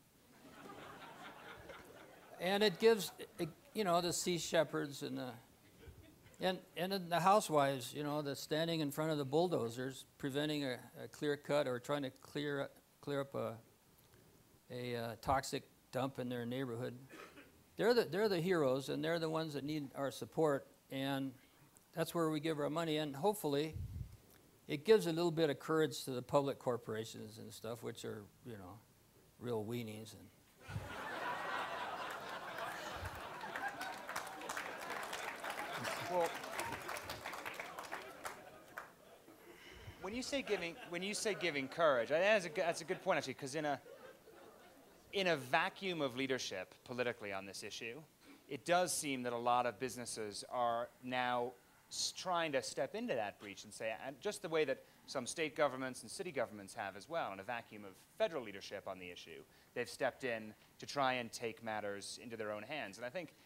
And it gives, the Sea Shepherds and the housewives, that's standing in front of the bulldozers, preventing a clear cut or trying to clear up a toxic dump in their neighborhood. They're the heroes, and they're the ones that need our support, and that's where we give our money. And hopefully, it gives a little bit of courage to the public corporations and stuff, which are, real weenies. And well, when you say giving courage, that's a good point actually, because in a vacuum of leadership politically on this issue, it does seem that a lot of businesses are now trying to step into that breach and say, and just the way that some state governments and city governments have as well, in a vacuum of federal leadership on the issue, they've stepped in to try and take matters into their own hands. And I think,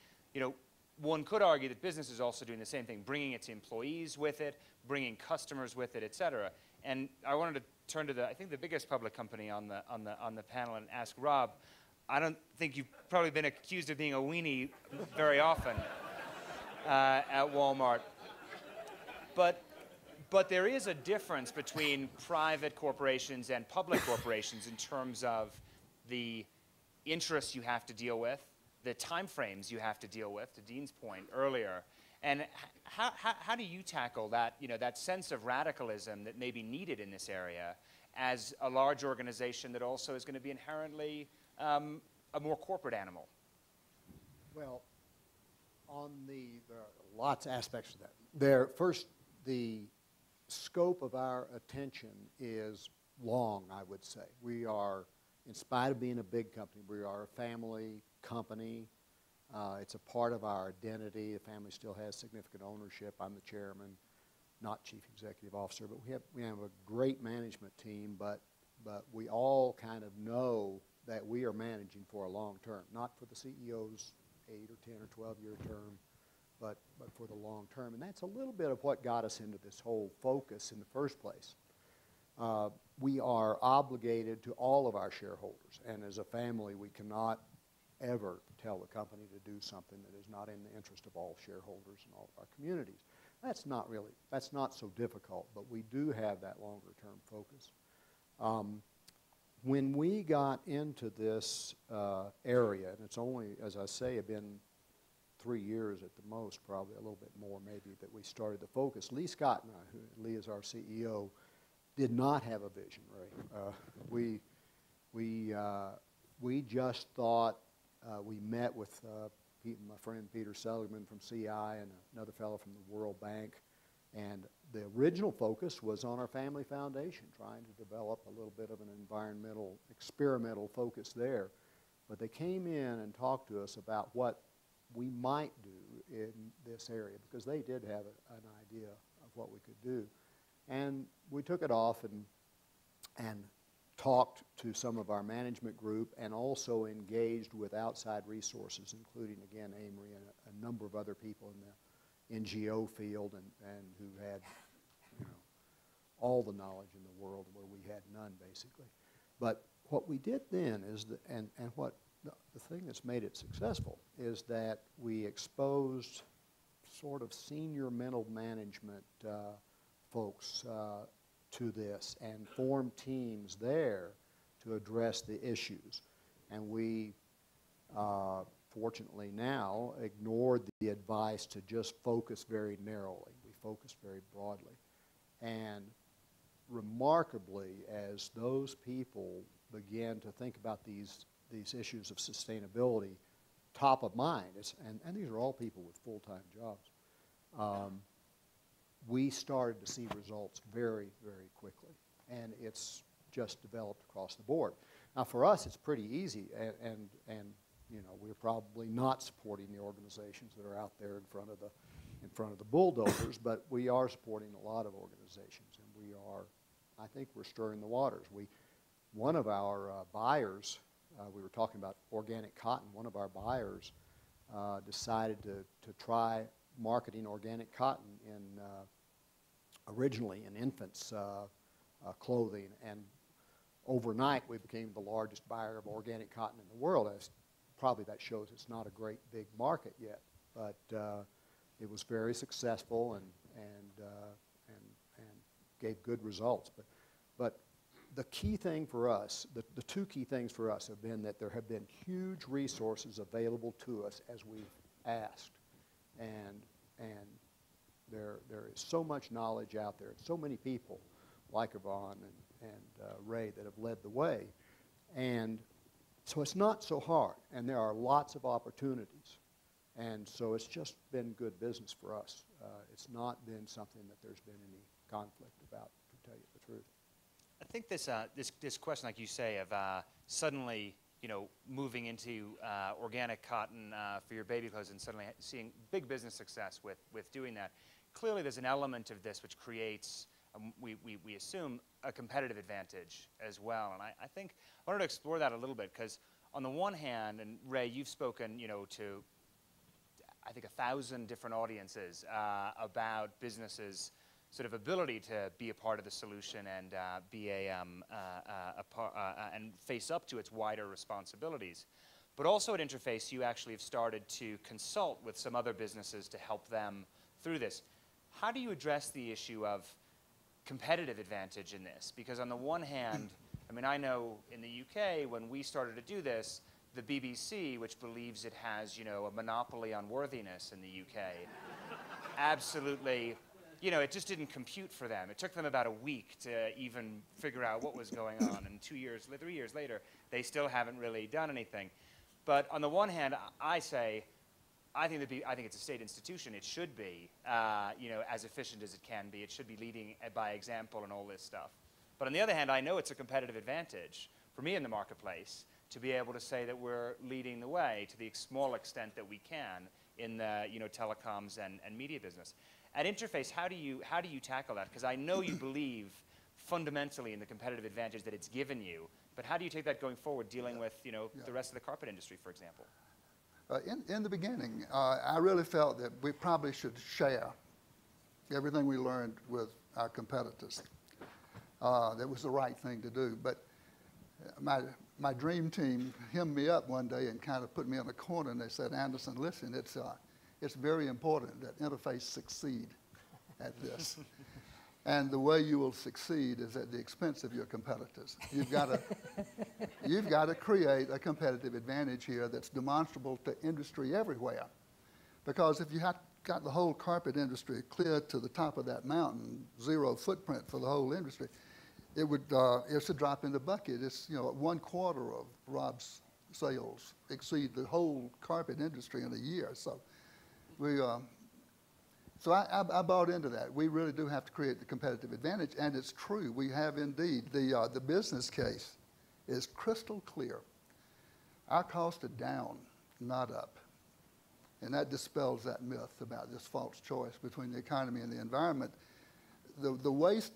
one could argue that business is also doing the same thing, bringing its employees with it, bringing customers with it, et cetera. And I wanted to turn to I think the biggest public company on the panel and ask Rob, I don't think you've probably been accused of being a weenie very often at Walmart. But there is a difference between private corporations and public corporations in terms of the interests you have to deal with, the timeframes you have to deal with, to Dean's point earlier. And how do you tackle that, that sense of radicalism that may be needed in this area as a large organization that also is going to be inherently a more corporate animal? Well, there are lots of aspects to that. First, the scope of our attention is long, I would say. We are, in spite of being a big company, we are a family company. It's a part of our identity. The family still has significant ownership. I'm the chairman, not chief executive officer, but we have a great management team, but we all kind of know that we are managing for a long term, not for the CEO's 8 or 10 or 12-year term, but for the long term. And that's a little bit of what got us into this whole focus in the first place. We are obligated to all of our shareholders, and as a family, we cannot ever tell the company to do something that is not in the interest of all shareholders and all of our communities. That's not so difficult, but we do have that longer term focus. When we got into this area, and it's only, as I say, been 3 years at the most, probably a little bit more maybe, that we started to focus. Lee Scott and I, Lee is our CEO, did not have a vision, Ray. We just thought, we met with my friend Peter Seligman from CI and another fellow from the World Bank, and the original focus was on our family foundation, trying to develop a little bit of an environmental, experimental focus there. But they came in and talked to us about what we might do in this area, because they did have an idea of what we could do. And we took it off and talked to some of our management group and also engaged with outside resources, including, again, Amory and a number of other people in the NGO field and who had all the knowledge in the world where we had none, basically. But what we did then is, and what the thing that's made it successful is that we exposed sort of senior middle management folks to this and formed teams there to address the issues. And we, fortunately now, ignored the advice to just focus very narrowly. We focused very broadly. And remarkably, as those people began to think about these issues of sustainability top of mind, and these are all people with full-time jobs, we started to see results very, very quickly. And it's just developed across the board. Now, for us, it's pretty easy, and we're probably not supporting the organizations that are out there in front of the bulldozers, but we are supporting a lot of organizations, and I think we're stirring the waters. One of our buyers, we were talking about organic cotton, one of our buyers decided to try marketing organic cotton originally in infants' clothing, and overnight we became the largest buyer of organic cotton in the world. Probably that shows it's not a great big market yet, but it was very successful and gave good results. But the key thing for us, the two key things for us have been that there have been huge resources available to us as we've asked, and there is so much knowledge out there, and so many people like Yvonne and Ray that have led the way, and so it's not so hard, and there are lots of opportunities, and so it's just been good business for us. It's not been something that there's been any conflict about, to tell you the truth. I think this question, like you say, of suddenly moving into organic cotton for your baby clothes and suddenly seeing big business success with doing that. Clearly, there's an element of this which creates, we assume, a competitive advantage as well. And I think I wanted to explore that a little bit, because on the one hand, and Ray, you've spoken to I think 1,000 different audiences about businesses sort of ability to be a part of the solution and be and face up to its wider responsibilities. But also at Interface, you actually have started to consult with some other businesses to help them through this. How do you address the issue of competitive advantage in this? Because on the one hand, I mean, I know in the UK, when we started to do this, the BBC, which believes it has, you know, a monopoly on worthiness in the UK, absolutely, you know, it just didn't compute for them. It took them about a week to even figure out what was going on, and 3 years later, they still haven't really done anything. But on the one hand, I say, I think it's a state institution. It should be, you know, as efficient as it can be. It should be leading by example and all this stuff. But on the other hand, I know it's a competitive advantage for me in the marketplace to be able to say that we're leading the way to the small extent that we can in the, you know, telecoms and media business. At Interface, how do you tackle that? Because I know you believe fundamentally in the competitive advantage that it's given you, but how do you take that going forward, dealing with, you know, the rest of the carpet industry, for example? In the beginning, I really felt that we probably should share everything we learned with our competitors. That was the right thing to do. But my dream team hemmed me up one day and kind of put me in a corner, and they said, Anderson, listen, it's very important that Interface succeed at this. And the way you will succeed is at the expense of your competitors. You've got to create a competitive advantage here that's demonstrable to industry everywhere. Because if you got the whole carpet industry clear to the top of that mountain, zero footprint for the whole industry, it's a drop in the bucket. It's, you know, 1/4 of Rob's sales exceed the whole carpet industry in a year. So I bought into that. We really do have to create the competitive advantage, and it's true. We have indeed. The business case is crystal clear. Our costs are down, not up. And that dispels that myth about this false choice between the economy and the environment. The waste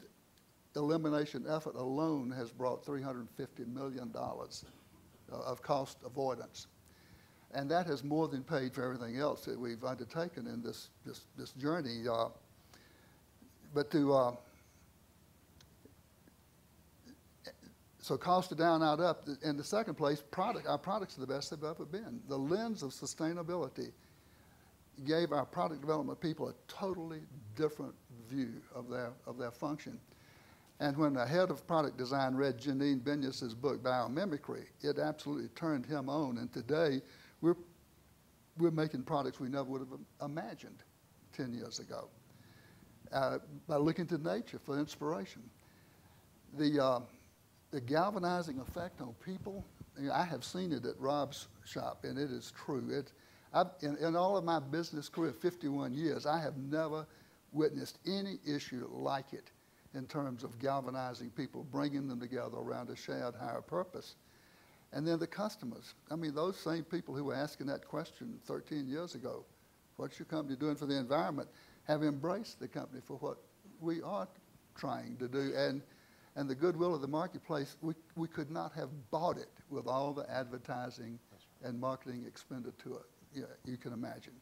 elimination effort alone has brought $350 million of cost avoidance. And that has more than paid for everything else that we've undertaken in this journey. So costs are down, not up. In the second place, our products are the best they've ever been. The lens of sustainability gave our product development people a totally different view of their function. And when the head of product design read Janine Benyus's book, Biomimicry, it absolutely turned him on. And today, we're making products we never would have imagined 10 years ago by looking to nature for inspiration. The galvanizing effect on people, I have seen it at Rob's shop, and it is true. In all of my business career, 51 years, I have never witnessed any issue like it in terms of galvanizing people, bringing them together around a shared higher purpose. And then the customers. I mean, those same people who were asking that question 13 years ago, what's your company doing for the environment, have embraced the company for what we are trying to do. And the goodwill of the marketplace, we could not have bought it with all the advertising and marketing expended to it. Yeah, you can imagine.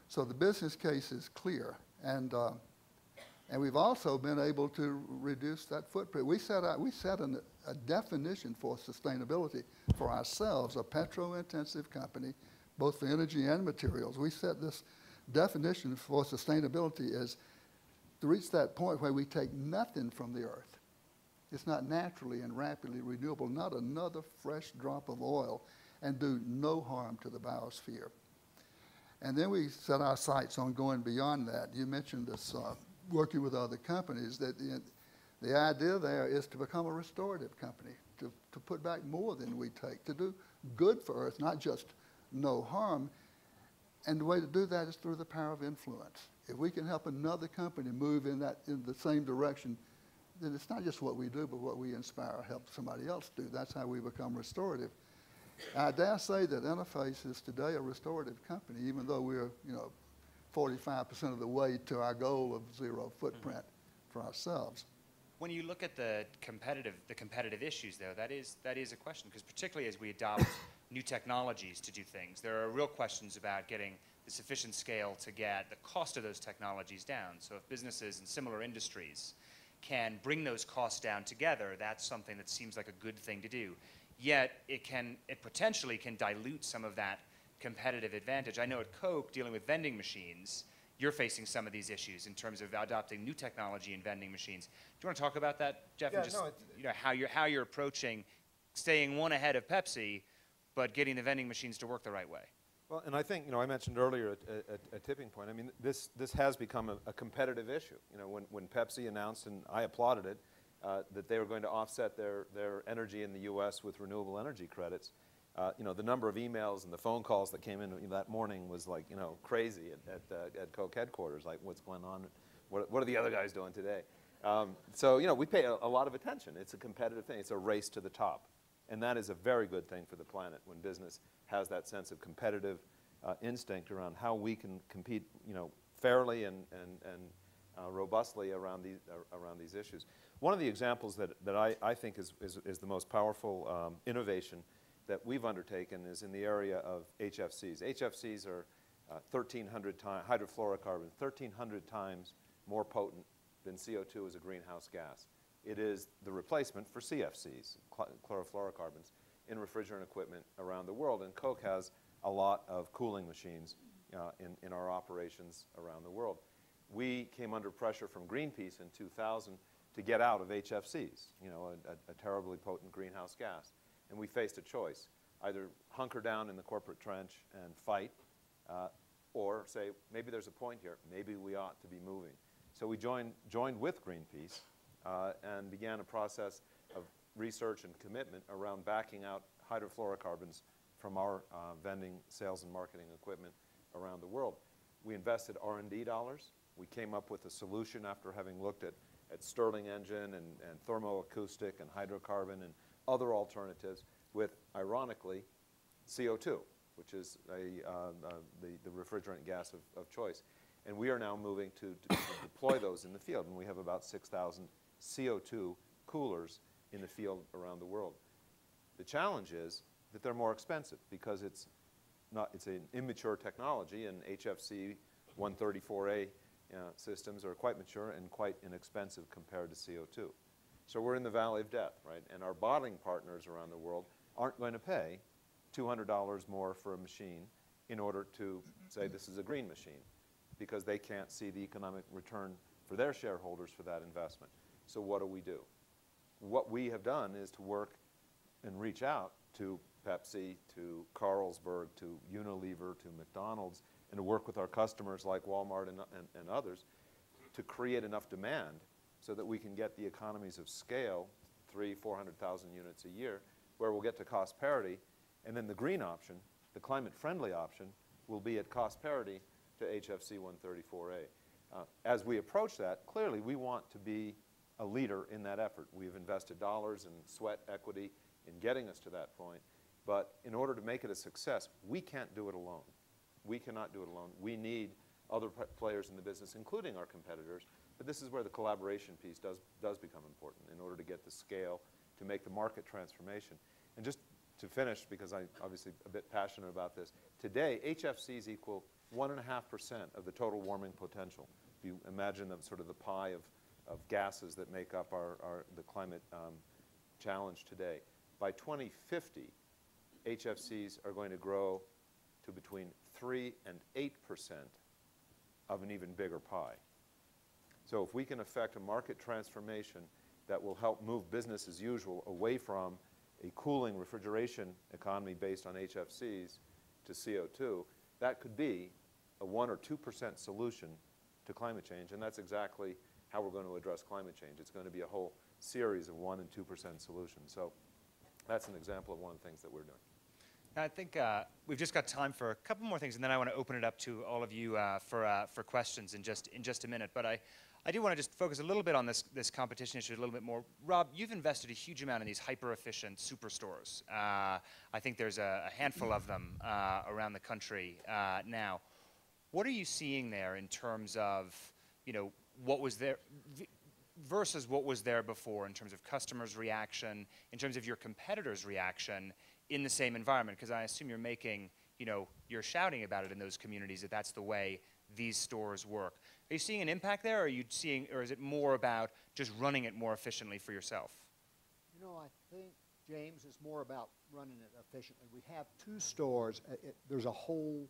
So the business case is clear. And we've also been able to reduce that footprint. We set a definition for sustainability for ourselves, a petro-intensive company, both for energy and materials. We set this definition for sustainability as to reach that point where we take nothing from the earth. It's not naturally and rapidly renewable, not another fresh drop of oil, and do no harm to the biosphere. And then we set our sights on going beyond that. You mentioned this working with other companies, that the idea there is to become a restorative company, to put back more than we take, to do good for Earth, not just no harm. And the way to do that is through the power of influence. If we can help another company move in the same direction, then it's not just what we do, but what we inspire, help somebody else do. That's how we become restorative. I dare say that Interface is today a restorative company, even though we're 45% of the way to our goal of zero footprint for ourselves. When you look at the competitive issues, though, that is a question, because particularly as we adopt new technologies to do things, there are real questions about getting the sufficient scale to get the cost of those technologies down. So if businesses in similar industries can bring those costs down together, that's something that seems like a good thing to do. Yet it potentially can dilute some of that competitive advantage. I know at Coke, dealing with vending machines, you're facing some of these issues in terms of adopting new technology in vending machines. Do you want to talk about that, Jeff? Yeah, And just how you're approaching staying one ahead of Pepsi, but getting the vending machines to work the right way. Well, and I think, I mentioned earlier a tipping point. I mean, this has become a competitive issue. When Pepsi announced, and I applauded it, that they were going to offset their energy in the U.S. with renewable energy credits, the number of emails and the phone calls that came in that morning was like, crazy at Coke headquarters, like what's going on, what are the other guys doing today? So, we pay a lot of attention. It's a competitive thing. It's a race to the top. And that is a very good thing for the planet when business has that sense of competitive instinct around how we can compete, fairly and robustly around these issues. One of the examples that I think is the most powerful innovation that we've undertaken is in the area of HFCs. HFCs are 1,300 times, hydrofluorocarbons, 1,300 times more potent than CO2 as a greenhouse gas. It is the replacement for CFCs, chlorofluorocarbons, in refrigerant equipment around the world. And Coke has a lot of cooling machines in our operations around the world. We came under pressure from Greenpeace in 2000 to get out of HFCs, a terribly potent greenhouse gas. And we faced a choice, either hunker down in the corporate trench and fight, or say, maybe there's a point here, maybe we ought to be moving. So we joined with Greenpeace and began a process of research and commitment around backing out hydrofluorocarbons from our vending, sales, and marketing equipment around the world. We invested R&D dollars. We came up with a solution after having looked at Stirling engine and thermoacoustic and hydrocarbon and other alternatives with, ironically, CO2, which is the refrigerant gas of choice. And we are now moving to deploy those in the field, and we have about 6,000 CO2 coolers in the field around the world. The challenge is that they're more expensive because it's an immature technology, and HFC 134A systems are quite mature and quite inexpensive compared to CO2. So we're in the valley of death, right? And our bottling partners around the world aren't going to pay $200 more for a machine in order to say this is a green machine, because they can't see the economic return for their shareholders for that investment. So what do? What we have done is to work and reach out to Pepsi, to Carlsberg, to Unilever, to McDonald's, and to work with our customers like Walmart and others to create enough demand so that we can get the economies of scale, 400,000 units a year, where we'll get to cost parity, and then the green option, the climate-friendly option, will be at cost parity to HFC 134A. As we approach that, clearly we want to be a leader in that effort. We've invested dollars and sweat equity in getting us to that point, but in order to make it a success, we can't do it alone. We cannot do it alone. We need other players in the business, including our competitors, but this is where the collaboration piece does become important in order to get the scale, to make the market transformation. And just to finish, because I'm obviously a bit passionate about this, today HFCs equal 1.5% of the total warming potential. If you imagine sort of the pie of gases that make up the climate challenge today. By 2050, HFCs are going to grow to between 3 and 8% of an even bigger pie. So if we can effect a market transformation that will help move business as usual away from a cooling refrigeration economy based on HFCs to CO2, that could be a 1 or 2% solution to climate change, and that's exactly how we're going to address climate change. It's going to be a whole series of 1 and 2% solutions. So that's an example of one of the things that we're doing. Now, I think we've just got time for a couple more things, and then I want to open it up to all of you for questions in just a minute. But I do want to just focus a little bit on this competition issue a little bit more. Rob, you've invested a huge amount in these hyper-efficient superstores. I think there's a handful of them around the country now. What are you seeing there in terms of, what was there versus what was there before in terms of customers' reaction, in terms of your competitors' reaction in the same environment? Because I assume you're making you know, you're shouting about it in those communities that that's the way these stores work. Are you seeing an impact there, or are you seeing, or is it more about just running it more efficiently for yourself? You know, I think, James, it's more about running it efficiently. We have 2 stores. There's a whole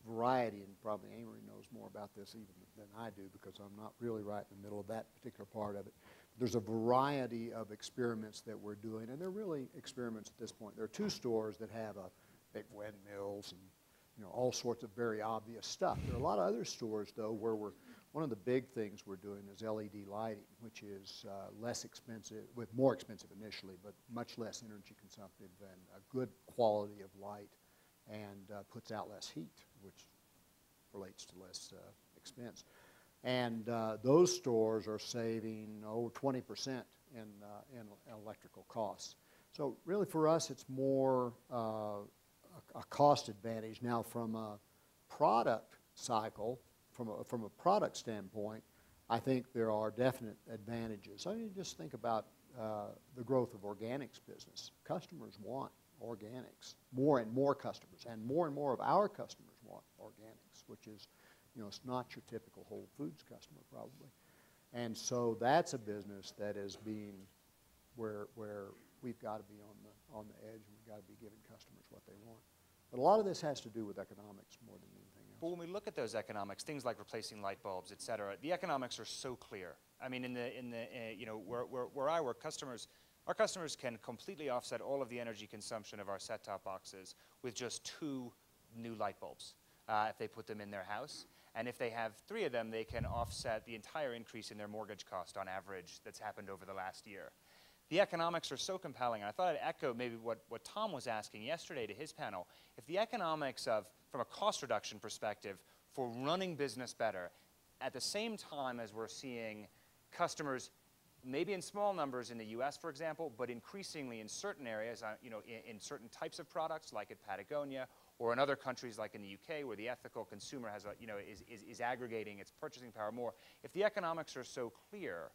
variety, and probably Amory knows more about this even than I do because I'm not really right in the middle of that particular part of it. There's a variety of experiments that we're doing, and they're really experiments at this point. There are 2 stores that have big windmills and, you know, all sorts of very obvious stuff. There are a lot of other stores, though, where one of the big things we're doing is LED lighting, which is less expensive, more expensive initially, but much less energy consumptive and a good quality of light, and puts out less heat, which relates to less expense. And those stores are saving over 20% in electrical costs. So really for us, it's more a cost advantage. Now from a product cycle, from a product standpoint, I think there are definite advantages. I mean, just think about the growth of organics business. Customers want organics, more and more customers, and more of our customers want organics, which is, you know, it's not your typical Whole Foods customer probably. And so that's a business that is being where we've got to be on the edge, and we've got to be giving customers what they want. But a lot of this has to do with economics more than anything else. But when we look at those economics, things like replacing light bulbs, et cetera, the economics are so clear. I mean, you know, where I work, our customers can completely offset all of the energy consumption of our set-top boxes with just 2 new light bulbs if they put them in their house. And if they have 3 of them, they can offset the entire increase in their mortgage cost on average that's happened over the last year. The economics are so compelling. I thought I'd echo maybe what Tom was asking yesterday to his panel. If the economics from a cost reduction perspective for running business better, at the same time as we're seeing customers, maybe in small numbers in the US, for example, but increasingly in certain areas, you know, in certain types of products, like at Patagonia, or in other countries like in the UK, where the ethical consumer has, you know, is aggregating its purchasing power more. If the economics are so clear,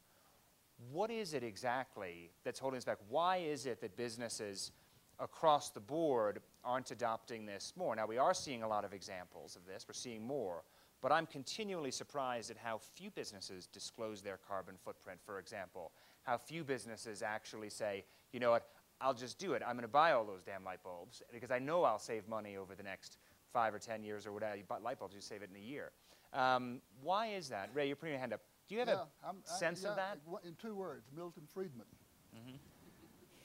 what is it exactly that's holding us back? Why is it that businesses across the board aren't adopting this more? Now, we are seeing a lot of examples of this. We're seeing more. But I'm continually surprised at how few businesses disclose their carbon footprint, for example. How few businesses actually say, you know what, I'll just do it. I'm going to buy all those damn light bulbs because I know I'll save money over the next 5 or 10 years or whatever. You buy light bulbs, you save it in a year. Why is that? Ray, you're putting your hand up. Do you have a sense of that? In 2 words, Milton Friedman. Mm-hmm.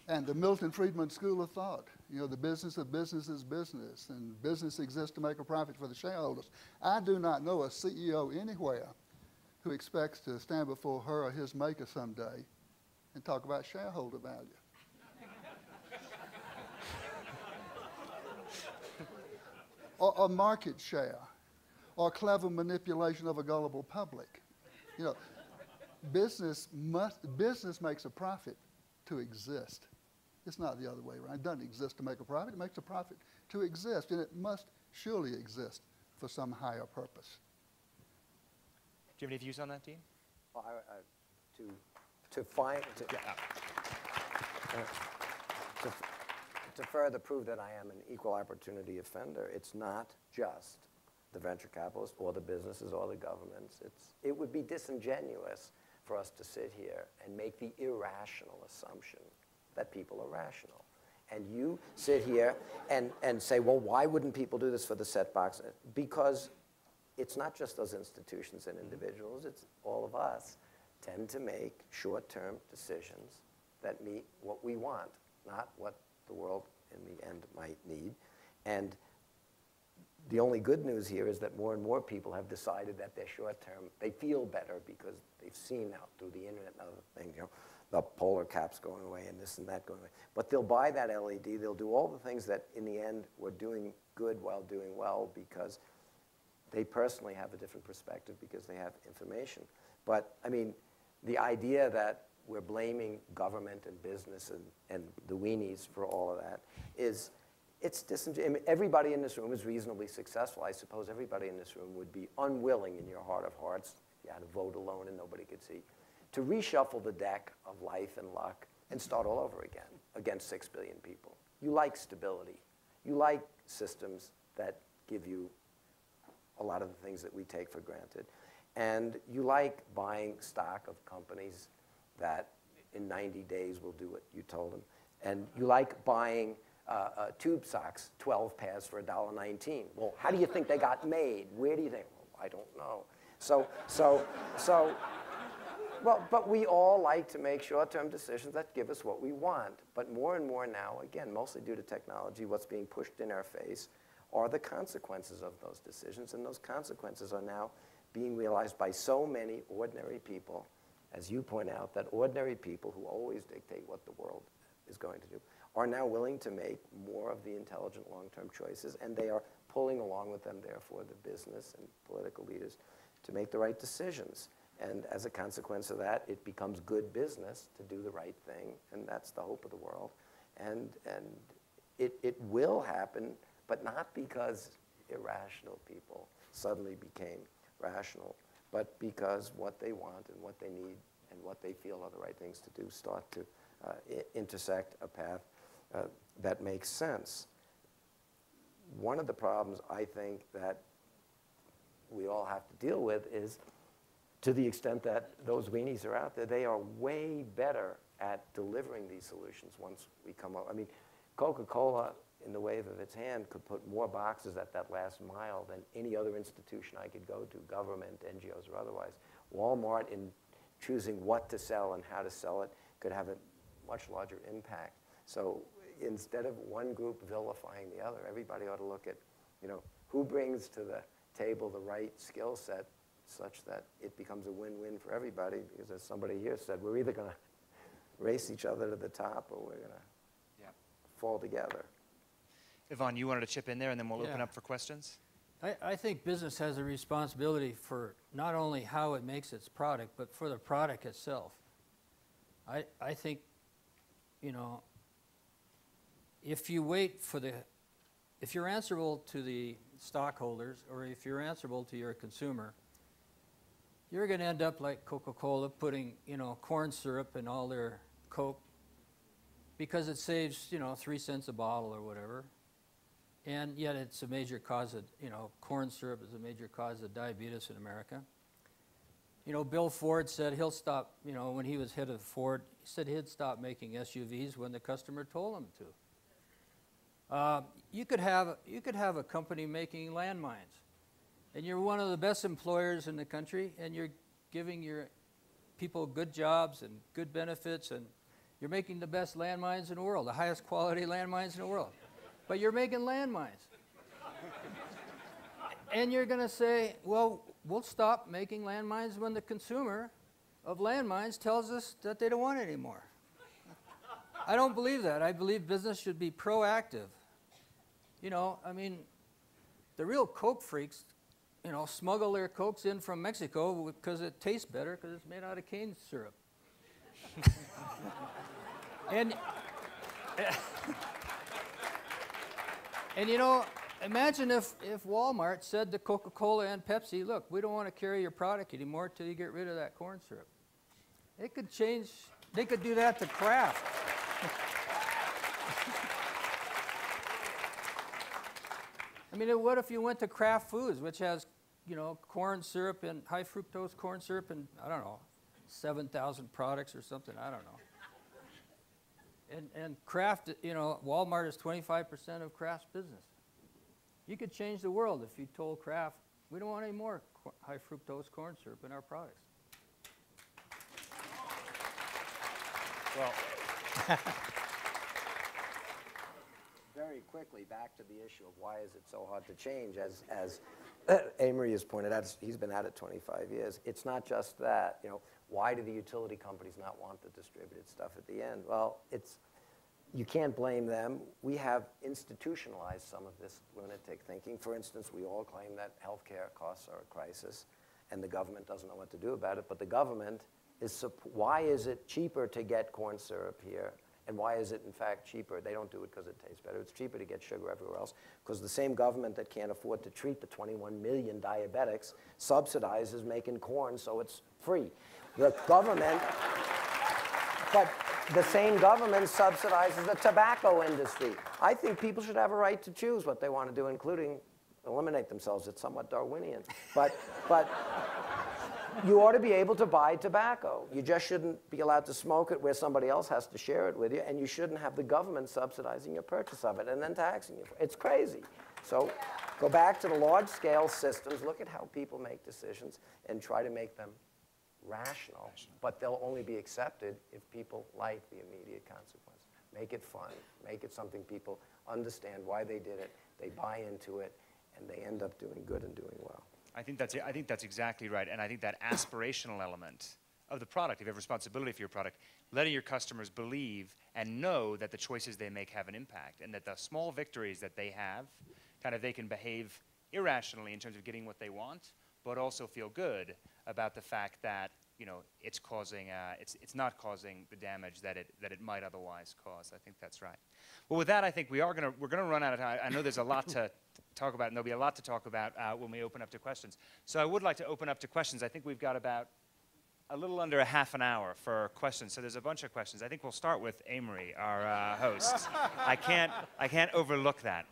And the Milton Friedman school of thought, you know, the business of business is business, and business exists to make a profit for the shareholders. I do not know a CEO anywhere who expects to stand before her or his maker someday and talk about shareholder value. or market share, or clever manipulation of a gullible public. You know, business makes a profit to exist. It's not the other way around. It doesn't exist to make a profit. It makes a profit to exist, and it must surely exist for some higher purpose. Do you have any views on that, Dean? Well, to further prove that I am an equal opportunity offender, it's not just the venture capitalists or the businesses or the governments. It would be disingenuous for us to sit here and make the irrational assumption that people are rational. And you sit here and say, well, why wouldn't people do this for the set box? Because it's not just those institutions and individuals, it's all of us tend to make short-term decisions that meet what we want, not what the world in the end might need. And the only good news here is that more and more people have decided that they're short-term. They feel better because they've seen out through the internet and other things, you know, the polar caps going away and this and that going away. But they'll buy that LED. They'll do all the things that in the end were doing good while doing well because they personally have a different perspective because they have information. But, I mean, the idea that we're blaming government and business and the weenies for all of that is, it's disingenuous. I mean, everybody in this room is reasonably successful. I suppose everybody in this room would be unwilling in your heart of hearts, if you had a vote alone and nobody could see, to reshuffle the deck of life and luck and start all over again against 6 billion people. You like stability. You like systems that give you a lot of the things that we take for granted. And you like buying stock of companies that in 90 days will do what you told them. And you like buying tube socks, 12 pairs for $1.19. Well, how do you think they got made? Where do you think? Well, I don't know. Well, but we all like to make short-term decisions that give us what we want. But more and more now, again, mostly due to technology, what's being pushed in our face are the consequences of those decisions. And those consequences are now being realized by so many ordinary people, as you point out, that ordinary people who always dictate what the world is going to do are now willing to make more of the intelligent long-term choices, and they are pulling along with them, therefore, the business and political leaders to make the right decisions. And as a consequence of that, it becomes good business to do the right thing, and that's the hope of the world. And it will happen, but not because irrational people suddenly became rational, but because what they want and what they need and what they feel are the right things to do start to intersect a path that makes sense. One of the problems I think that we all have to deal with is, to the extent that those weenies are out there, they are way better at delivering these solutions once we come up. I mean, CocaCola, in the wave of its hand, could put more boxes at that last mile than any other institution I could go to, government, NGOs, or otherwise. Walmart, in choosing what to sell and how to sell it, could have a much larger impact. So instead of one group vilifying the other, everybody ought to look at, who brings to the table the right skill set such that it becomes a win-win for everybody, because as somebody here said, we're either going to race each other to the top or we're going to fall together. Yvonne, you wanted to chip in there, and then we'll open up for questions? I think business has a responsibility for not only how it makes its product, but for the product itself. I think, if you wait for if you're answerable to the stockholders, or if you're answerable to your consumer, you're going to end up like Coca-Cola putting, corn syrup in all their Coke because it saves, 3 cents a bottle or whatever. And yet it's a major cause of, corn syrup is a major cause of diabetes in America. Bill Ford said he'll stop, when he was head of Ford, he said he'd stop making SUVs when the customer told him to. You could have a company making landmines, and you're one of the best employers in the country, and you're giving your people good jobs and good benefits, and you're making the best landmines in the world, the highest quality landmines in the world. But you're making landmines. And you're going to say, well, we'll stop making landmines when the consumer of landmines tells us that they don't want it anymore. I don't believe that. I believe business should be proactive. The real Coke freaks, smuggle their Cokes in from Mexico because it tastes better because it's made out of cane syrup. And imagine if Walmart said to Coca-Cola and Pepsi, look, we don't want to carry your product anymore until you get rid of that corn syrup. It could change, they could do that to Kraft. What if you went to Kraft Foods, which has, corn syrup and high fructose corn syrup and, 7,000 products or something, I don't know. And Kraft, Walmart is 25% of Kraft's business. You could change the world if you told Kraft, we don't want any more high fructose corn syrup in our products. Well, very quickly, back to the issue of why is it so hard to change, as Amory has pointed out, he's been at it 25 years. It's not just that, why do the utility companies not want the distributed stuff at the end? Well, you can't blame them. We have institutionalized some of this lunatic thinking. For instance, we all claim that healthcare costs are a crisis, and the government doesn't know what to do about it, but the government why is it cheaper to get corn syrup here? And why is it, in fact, cheaper? They don't do it because it tastes better. It's cheaper to get sugar everywhere else because the same government that can't afford to treat the 21 million diabetics subsidizes making corn so it's free. The government, The same government subsidizes the tobacco industry. I think people should have a right to choose what they want to do, including eliminate themselves. It's somewhat Darwinian. But you ought to be able to buy tobacco. You just shouldn't be allowed to smoke it where somebody else has to share it with you, and you shouldn't have the government subsidizing your purchase of it and then taxing you. It's crazy. So go back to the large-scale systems, look at how people make decisions, and try to make them rational. But they'll only be accepted if people like the immediate consequence. Make it fun. Make it something people understand why they did it, they buy into it, and they end up doing good and doing well. I think that's exactly right, and I think that aspirational element of the product, if you have responsibility for your product, letting your customers believe and know that the choices they make have an impact, and that the small victories that they have, kind of they can behave irrationally in terms of getting what they want, but also feel good about the fact that it's causing it's not causing the damage that it might otherwise cause. I think that's right. Well, with that, I think we're gonna run out of time. I know there's a lot to talk about, and there'll be a lot to talk about when we open up to questions. So I would like to open up to questions. I think we've got about a little under a half an hour for questions. So there's a bunch of questions. I think we'll start with Amory, our host. I can't overlook that.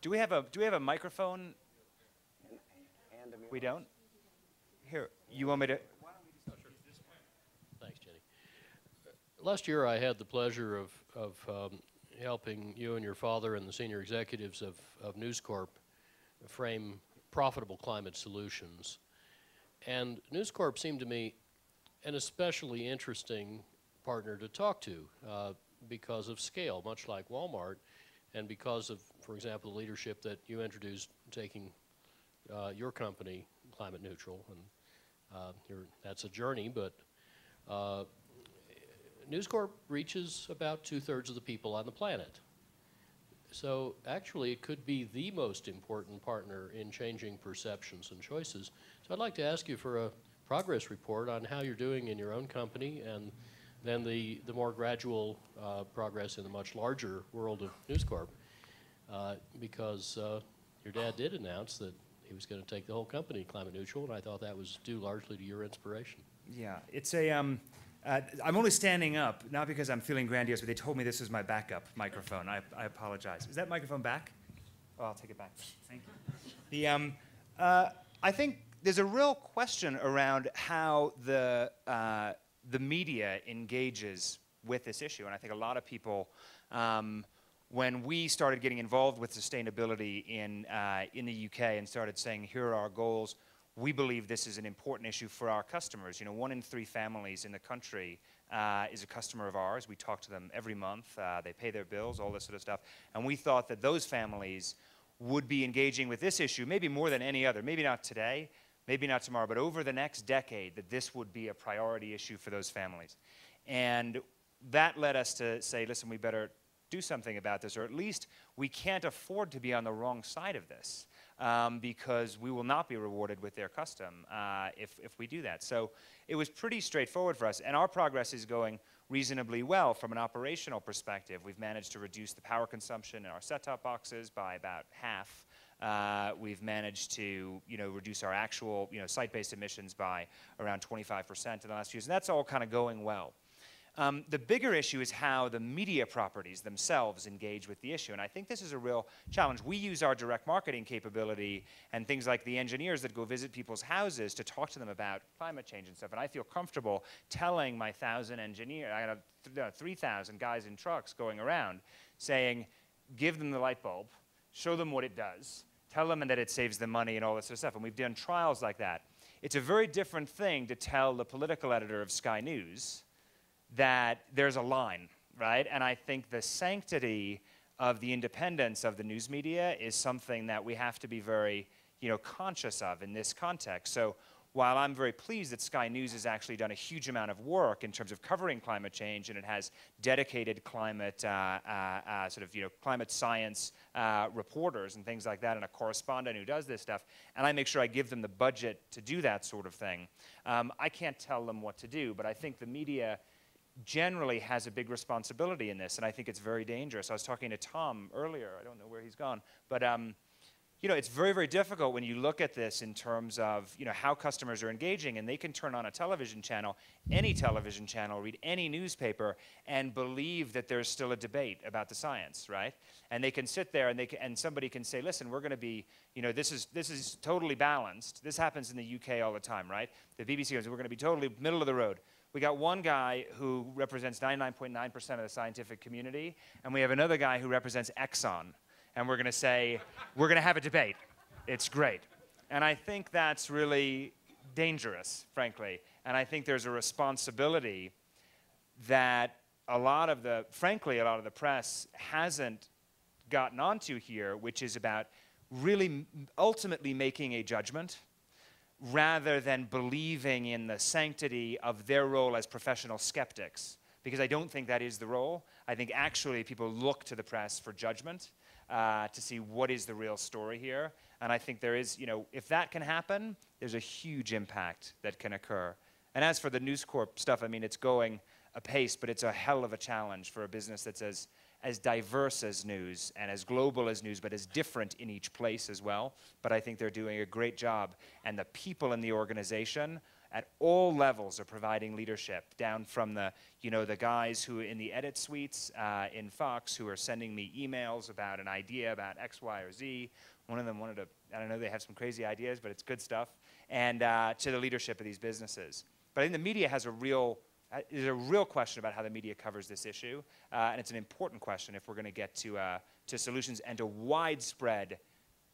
Do we have a microphone? We don't? Here, you want me to? Thanks, Jenny. Last year I had the pleasure of helping you and your father and the senior executives of News Corp frame profitable climate solutions. And News Corp seemed to me an especially interesting partner to talk to because of scale, much like Walmart, and because of, for example, the leadership that you introduced, taking your company climate neutral, and that's a journey, but News Corp reaches about 2/3 of the people on the planet. So actually it could be the most important partner in changing perceptions and choices. So I'd like to ask you for a progress report on how you're doing in your own company, and then the more gradual progress in the much larger world of News Corp. Because your dad did announce that he was going to take the whole company climate neutral, and I thought that was due largely to your inspiration. Yeah, it's a, I'm only standing up, not because I'm feeling grandiose, but they told me this is my backup microphone. I apologize. Is that microphone back? Oh, I'll take it back. Thank you. I think there's a real question around how the media engages with this issue, and I think a lot of people, when we started getting involved with sustainability in the UK and started saying, here are our goals, we believe this is an important issue for our customers. 1 in 3 families in the country is a customer of ours. We talk to them every month. They pay their bills, all this sort of stuff. And we thought that those families would be engaging with this issue maybe more than any other. Maybe not today, maybe not tomorrow, but over the next decade, that this would be a priority issue for those families. And that led us to say, listen, we better do something about this, or at least we can't afford to be on the wrong side of this, because we will not be rewarded with their custom if we do that. So it was pretty straightforward for us, and our progress is going reasonably well from an operational perspective. We've managed to reduce the power consumption in our set-top boxes by about half. We've managed to reduce our actual site-based emissions by around 25% in the last few years, and that's all kind of going well. The bigger issue is how the media properties themselves engage with the issue, and I think this is a real challenge. We use our direct marketing capability and things like the engineers that go visit people's houses to talk to them about climate change and stuff, and I feel comfortable telling my 1,000 engineers, I have 3,000 guys in trucks going around, saying, give them the light bulb, show them what it does, tell them that it saves them money and all this sort of stuff, and we've done trials like that. It's a very different thing to tell the political editor of Sky News that there's a line, right? And I think the sanctity of the independence of the news media is something that we have to be very, conscious of in this context. So while I'm very pleased that Sky News has actually done a huge amount of work in terms of covering climate change, and it has dedicated climate, climate science reporters and things like that, and a correspondent who does this stuff, and I make sure I give them the budget to do that sort of thing. I can't tell them what to do, but I think the media generally has a big responsibility in this, and I think it's very dangerous. I was talking to Tom earlier, I don't know where he's gone, but you know, it's very, very difficult when you look at this in terms of, you know, how customers are engaging, and they can turn on a television channel, any television channel, read any newspaper, and believe that there's still a debate about the science, right? And they can sit there and somebody can say, listen, we're going to be, you know, this is totally balanced. This happens in the UK all the time, right? The BBC goes, we're going to be totally middle of the road. We got one guy who represents 99.9% of the scientific community, and we have another guy who represents Exxon. And we're going to say, we're going to have a debate. It's great. And I think that's really dangerous, frankly. And I think there's a responsibility that frankly, a lot of the press hasn't gotten onto here, which is about really ultimately making a judgment rather than believing in the sanctity of their role as professional skeptics. Because I don't think that is the role. I think actually people look to the press for judgment. To see what is the real story here. And I think there is, you know, if that can happen, there's a huge impact that can occur. And as for the News Corp stuff, I mean, it's going apace, but it's a hell of a challenge for a business that's as diverse as news and as global as news, but as different in each place as well. But I think they're doing a great job. And the people in the organization at all levels are providing leadership, down from the, you know, the guys who in the edit suites in Fox who are sending me emails about an idea about X, Y, or Z. One of them wanted to, I don't know, they have some crazy ideas, but it's good stuff. And to the leadership of these businesses. But I think the media has there's a real question about how the media covers this issue. And it's an important question if we're going to get to solutions and to widespread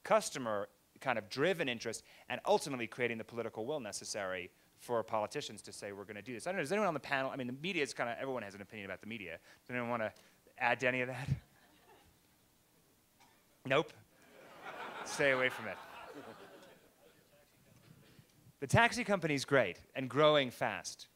customer kind of driven interest and ultimately creating the political will necessary for politicians to say we're going to do this. I don't know, does anyone on the panel, I mean, the media is kind of, everyone has an opinion about the media. Does anyone want to add to any of that? Nope. Stay away from it. The taxi company's great and growing fast.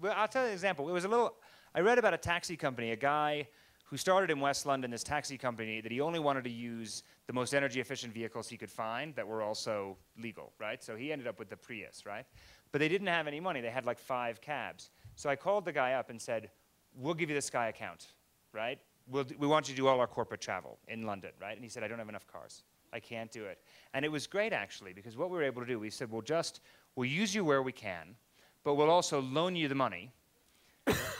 Well, I'll tell you an example. I read about a taxi company, a guy who started in West London, this taxi company, that he only wanted to use the most energy efficient vehicles he could find that were also legal, right? So he ended up with the Prius, right? But they didn't have any money. They had like 5 cabs. So I called the guy up and said, we'll give you the Sky account, right? We want you to do all our corporate travel in London, right? And he said, I don't have enough cars. I can't do it. And it was great, actually, because what we were able to do, we said, we'll use you where we can, but we'll also loan you the money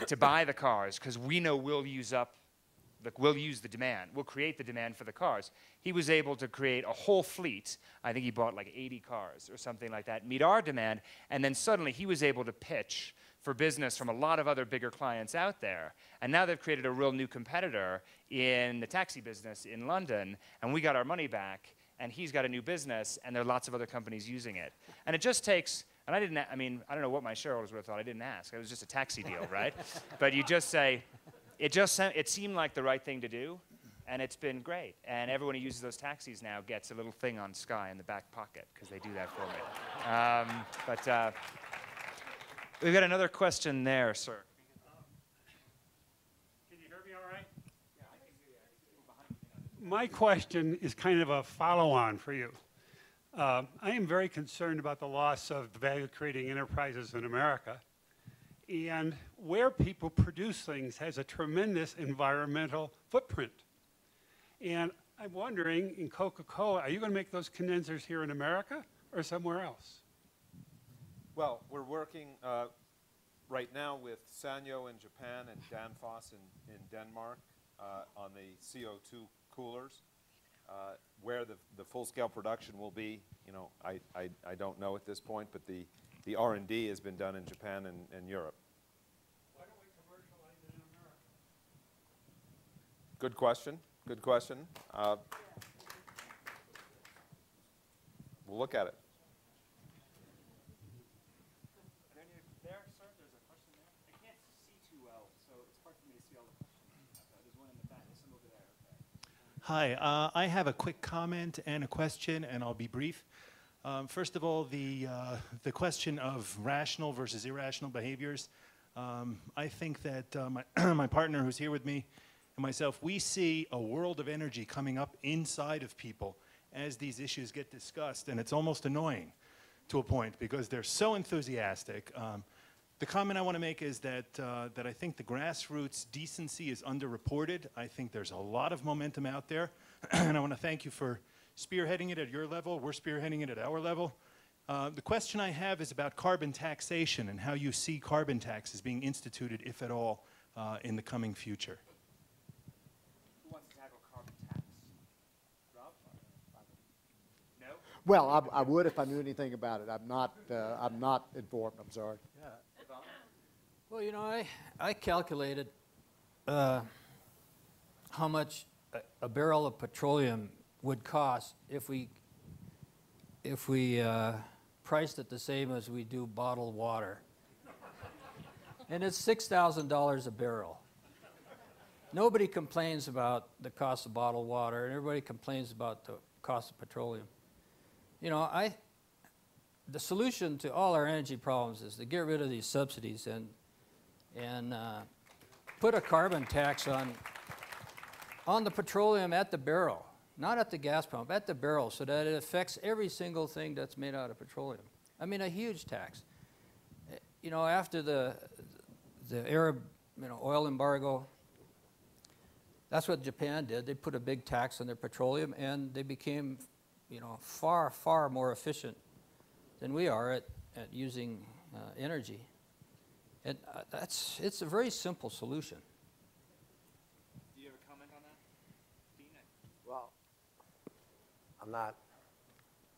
to buy the cars, because we know we'll use the demand. We'll create the demand for the cars. He was able to create a whole fleet. I think he bought like 80 cars or something like that, meet our demand, and then suddenly he was able to pitch for business from a lot of other bigger clients out there. And now they've created a real new competitor in the taxi business in London, and we got our money back, and he's got a new business, and there are lots of other companies using it. And it just takes, and I don't know what my shareholders would have thought. I didn't ask. It was just a taxi deal, right? But you just say, it seemed like the right thing to do, and it's been great. And everyone who uses those taxis now gets a little thing on Sky in the back pocket, because they do that for me. We've got another question there, sir. Can you hear me all right? Yeah, I can hear you. My question is kind of a follow-on for you. I am very concerned about the loss of value-creating enterprises in America. And where people produce things has a tremendous environmental footprint. And I'm wondering, in Coca-Cola, are you going to make those condensers here in America or somewhere else? Well, we're working right now with Sanyo in Japan and Danfoss in Denmark on the CO2 coolers. Where the full-scale production will be, you know, I don't know at this point, but the R&D has been done in Japan and Europe. Why don't we commercialize it in America? Good question. Good question. We'll look at it. There, sir, there's a question there. I can't see too well, so it's hard for me to see all the questions. There's one in the back. There's some over there. Okay. Hi, I have a quick comment and a question, and I'll be brief. First of all, the question of rational versus irrational behaviors. I think that my partner who's here with me and myself, we see a world of energy coming up inside of people as these issues get discussed, and it's almost annoying to a point because they're so enthusiastic. The comment I want to make is that I think the grassroots decency is underreported. I think there's a lot of momentum out there, and I want to thank you for spearheading it at your level. We're spearheading it at our level. The question I have is about carbon taxation and how you see carbon taxes being instituted, if at all, in the coming future. Who wants to tackle carbon tax? Rob? No? Well, I would if I knew anything about it. I'm not informed. I'm sorry. Well, you know, I calculated how much a barrel of petroleum would cost if we priced it the same as we do bottled water. And it's $6,000 a barrel. Nobody complains about the cost of bottled water, and everybody complains about the cost of petroleum. You know, the solution to all our energy problems is to get rid of these subsidies and put a carbon tax on the petroleum at the barrel, not at the gas pump, at the barrel, so that it affects every single thing that's made out of petroleum. I mean, a huge tax. You know, after the Arab, oil embargo, that's what Japan did. They put a big tax on their petroleum, and they became, far, far more efficient than we are at using energy. And it's a very simple solution. Do you have a comment on that, Dean? Well, I'm not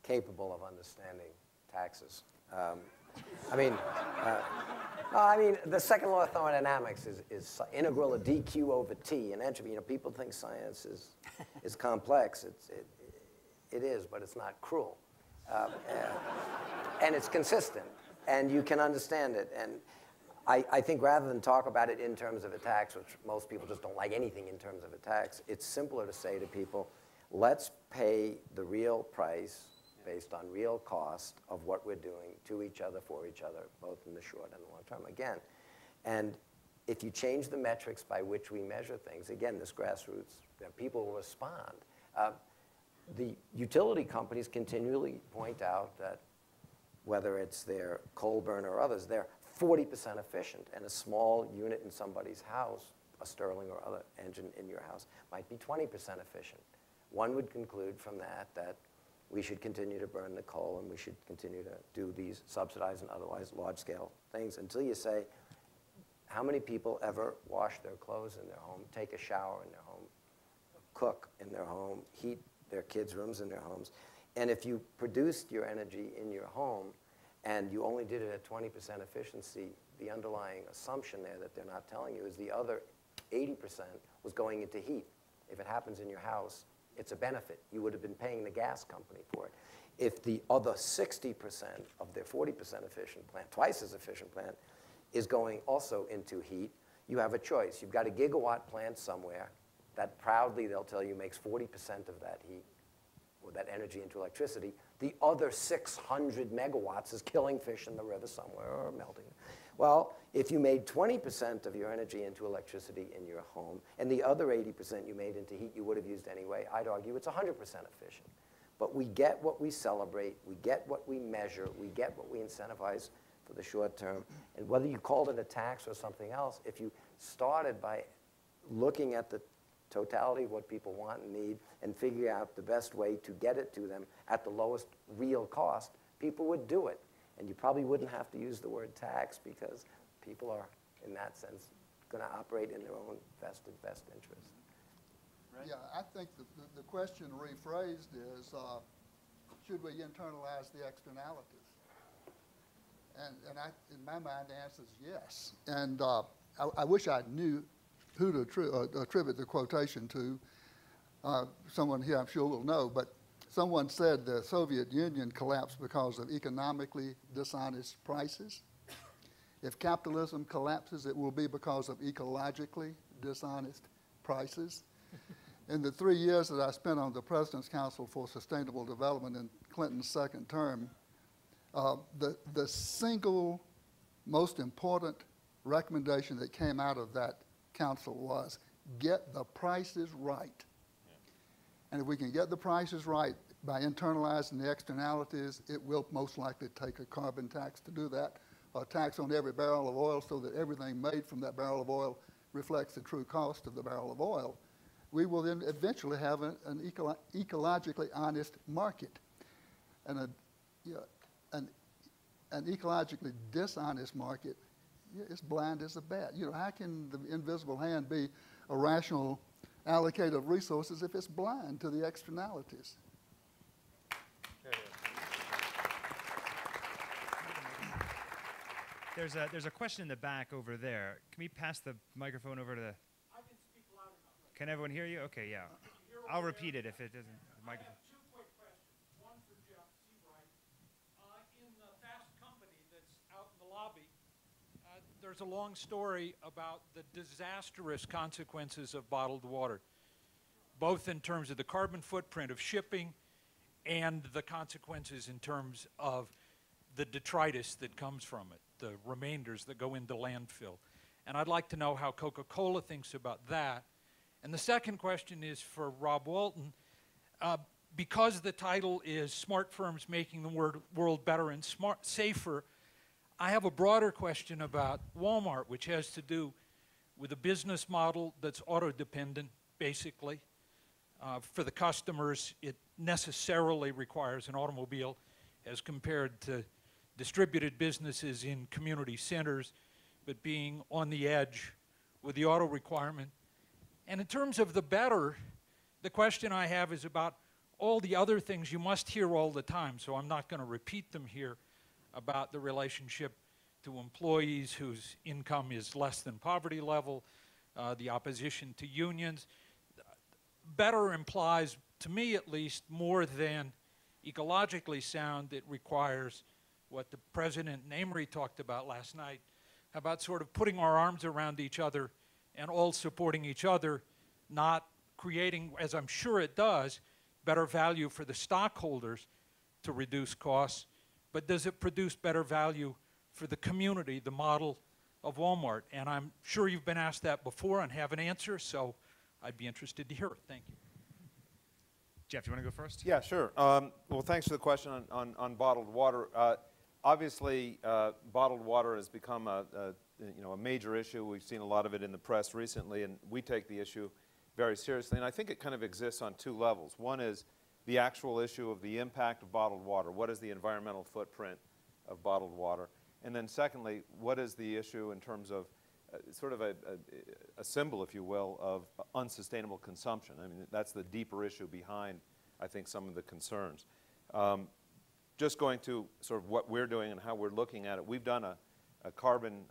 capable of understanding taxes. I mean, the second law of thermodynamics is integral of dq over t in entropy. People think science is complex. It is, but it's not cruel. And it's consistent, and you can understand it. And I think rather than talk about it in terms of a tax, which most people just don't like anything in terms of a tax, it's simpler to say to people, let's pay the real price based on real cost of what we're doing to each other, for each other, both in the short and the long term, again. And if you change the metrics by which we measure things, again, this grassroots, people will respond. The utility companies continually point out that whether it's their coal burner or others, they're 40% efficient, and a small unit in somebody's house, a Stirling or other engine in your house, might be 20% efficient. One would conclude from that we should continue to burn the coal and we should continue to do these subsidized and otherwise large-scale things until you say, how many people ever wash their clothes in their home, take a shower in their home, cook in their home, heat their kids' rooms in their homes? And if you produced your energy in your home and you only did it at 20% efficiency, the underlying assumption there that they're not telling you is the other 80% was going into heat. If it happens in your house, it's a benefit. You would have been paying the gas company for it. If the other 60% of their 40% efficient plant, twice as efficient plant, is going also into heat, you have a choice. You've got a gigawatt plant somewhere that proudly, they'll tell you, makes 40% of that heat or that energy into electricity. The other 600 megawatts is killing fish in the river somewhere or melting. Well, if you made 20% of your energy into electricity in your home and the other 80% you made into heat you would have used anyway, I'd argue it's 100% efficient. But we get what we celebrate, we get what we measure, we get what we incentivize for the short term. And whether you called it a tax or something else, if you started by looking at the totality of what people want and need and figure out the best way to get it to them at the lowest real cost, people would do it. And you probably wouldn't have to use the word tax because people are, in that sense, going to operate in their own vested best interest. Right? Yeah, I think the question rephrased is, should we internalize the externalities? And in my mind, the answer is yes. And I wish I knew who to attribute the quotation to. Someone here I'm sure will know, but someone said the Soviet Union collapsed because of economically dishonest prices. If capitalism collapses, it will be because of ecologically dishonest prices. In the 3 years that I spent on the President's Council for Sustainable Development in Clinton's second term, the single most important recommendation that came out of that council was get the prices right. And if we can get the prices right by internalizing the externalities, it will most likely take a carbon tax to do that, a tax on every barrel of oil so that everything made from that barrel of oil reflects the true cost of the barrel of oil. we will then eventually have an ecologically honest market. And an ecologically dishonest market is blind as a bat. How can the invisible hand be a rational allocator of resources if it's blind to the externalities? There's a question in the back over there. Can we pass the microphone over to the... I can speak loud enough. Can everyone hear you? Okay, yeah. I'll repeat it if it doesn't... The microphone. I have two quick questions. One for Jeff Seabright. In the Fast Company that's out in the lobby, there's a long story about the disastrous consequences of bottled water, both in terms of the carbon footprint of shipping and the consequences in terms of the detritus that comes from it, the remainders that go into landfill. And I'd like to know how Coca-Cola thinks about that. And the second question is for Rob Walton. Because the title is Smart Firms Making the World Better and Safer, I have a broader question about Walmart, which has to do with a business model that's auto-dependent, basically. For the customers, it necessarily requires an automobile as compared to distributed businesses in community centers, but being on the edge with the auto requirement. And in terms of the better, the question I have is about all the other things you must hear all the time, so I'm not going to repeat them here, about the relationship to employees whose income is less than poverty level, the opposition to unions. Better implies, to me at least, more than ecologically sound. It requires what the President and Amory talked about last night, about sort of putting our arms around each other and all supporting each other, not creating, as I'm sure it does, better value for the stockholders to reduce costs, but does it produce better value for the community, the model of Walmart? And I'm sure you've been asked that before and have an answer, so I'd be interested to hear it. Thank you. Jeff, you want to go first? Yeah, sure. Well, thanks for the question on bottled water. Obviously, bottled water has become a major issue. We've seen a lot of it in the press recently, and we take the issue very seriously. And I think it kind of exists on two levels. One is the actual issue of the impact of bottled water. What is the environmental footprint of bottled water? And then secondly, what is the issue in terms of sort of a symbol, if you will, of unsustainable consumption? I mean, that's the deeper issue behind, I think, some of the concerns. Just going to sort of what we're doing and how we're looking at it, we've done a carbon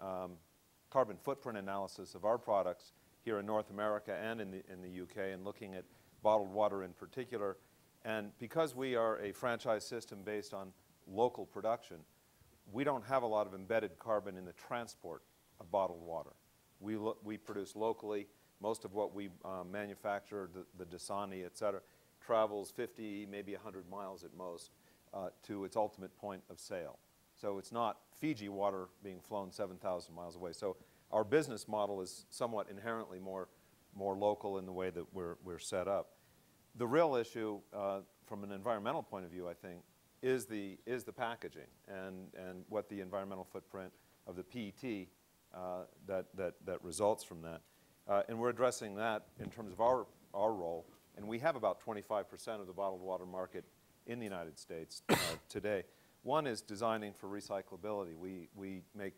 footprint analysis of our products here in North America and in the UK, and looking at bottled water in particular. And because we are a franchise system based on local production, we don't have a lot of embedded carbon in the transport of bottled water. We produce locally. Most of what we manufacture, the Dasani, et cetera, travels 50, maybe 100 miles at most to its ultimate point of sale. So it's not Fiji water being flown 7,000 miles away. So our business model is somewhat inherently more local in the way that we're set up. The real issue from an environmental point of view, I think, is the packaging and what the environmental footprint of the PET that results from that. And we're addressing that in terms of our role. And we have about 25% of the bottled water market in the United States today. One is designing for recyclability. We make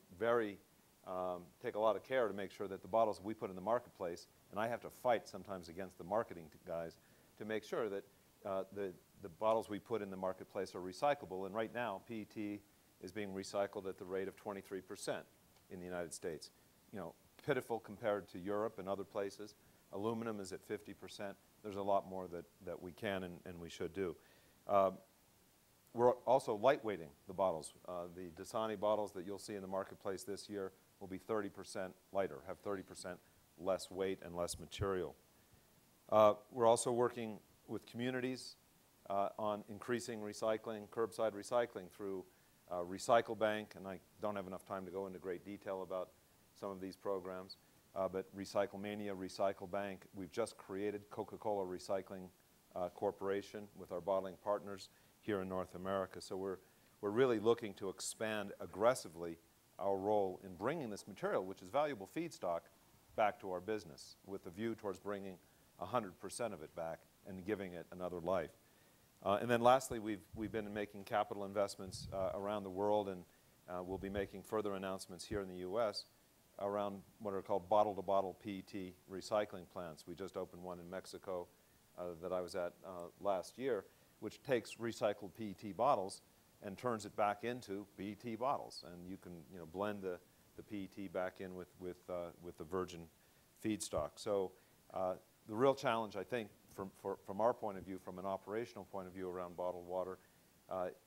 take a lot of care to make sure that the bottles we put in the marketplace, and I have to fight sometimes against the marketing guys to make sure that the bottles we put in the marketplace are recyclable. And right now, PET is being recycled at the rate of 23% in the United States. Pitiful compared to Europe and other places. Aluminum is at 50%. There's a lot more that we can and we should do. We're also lightweighting the bottles. The Dasani bottles that you'll see in the marketplace this year will be 30% lighter, have 30% less weight and less material. We're also working with communities on increasing recycling, curbside recycling through Recycle Bank, and I don't have enough time to go into great detail about some of these programs, but Recycle Mania, Recycle Bank. We've just created CocaCola Recycling Corporation with our bottling partners here in North America. So we're really looking to expand aggressively our role in bringing this material, which is valuable feedstock, back to our business with a view towards bringing 100% of it back and giving it another life. And then lastly, we've been making capital investments around the world, and we'll be making further announcements here in the U.S. around what are called bottle-to-bottle PET recycling plants. We just opened one in Mexico that I was at last year, which takes recycled PET bottles and turns it back into PET bottles. And you can blend the PET back in with the virgin feedstock. So the real challenge, I think, from our point of view, from an operational point of view around bottled water,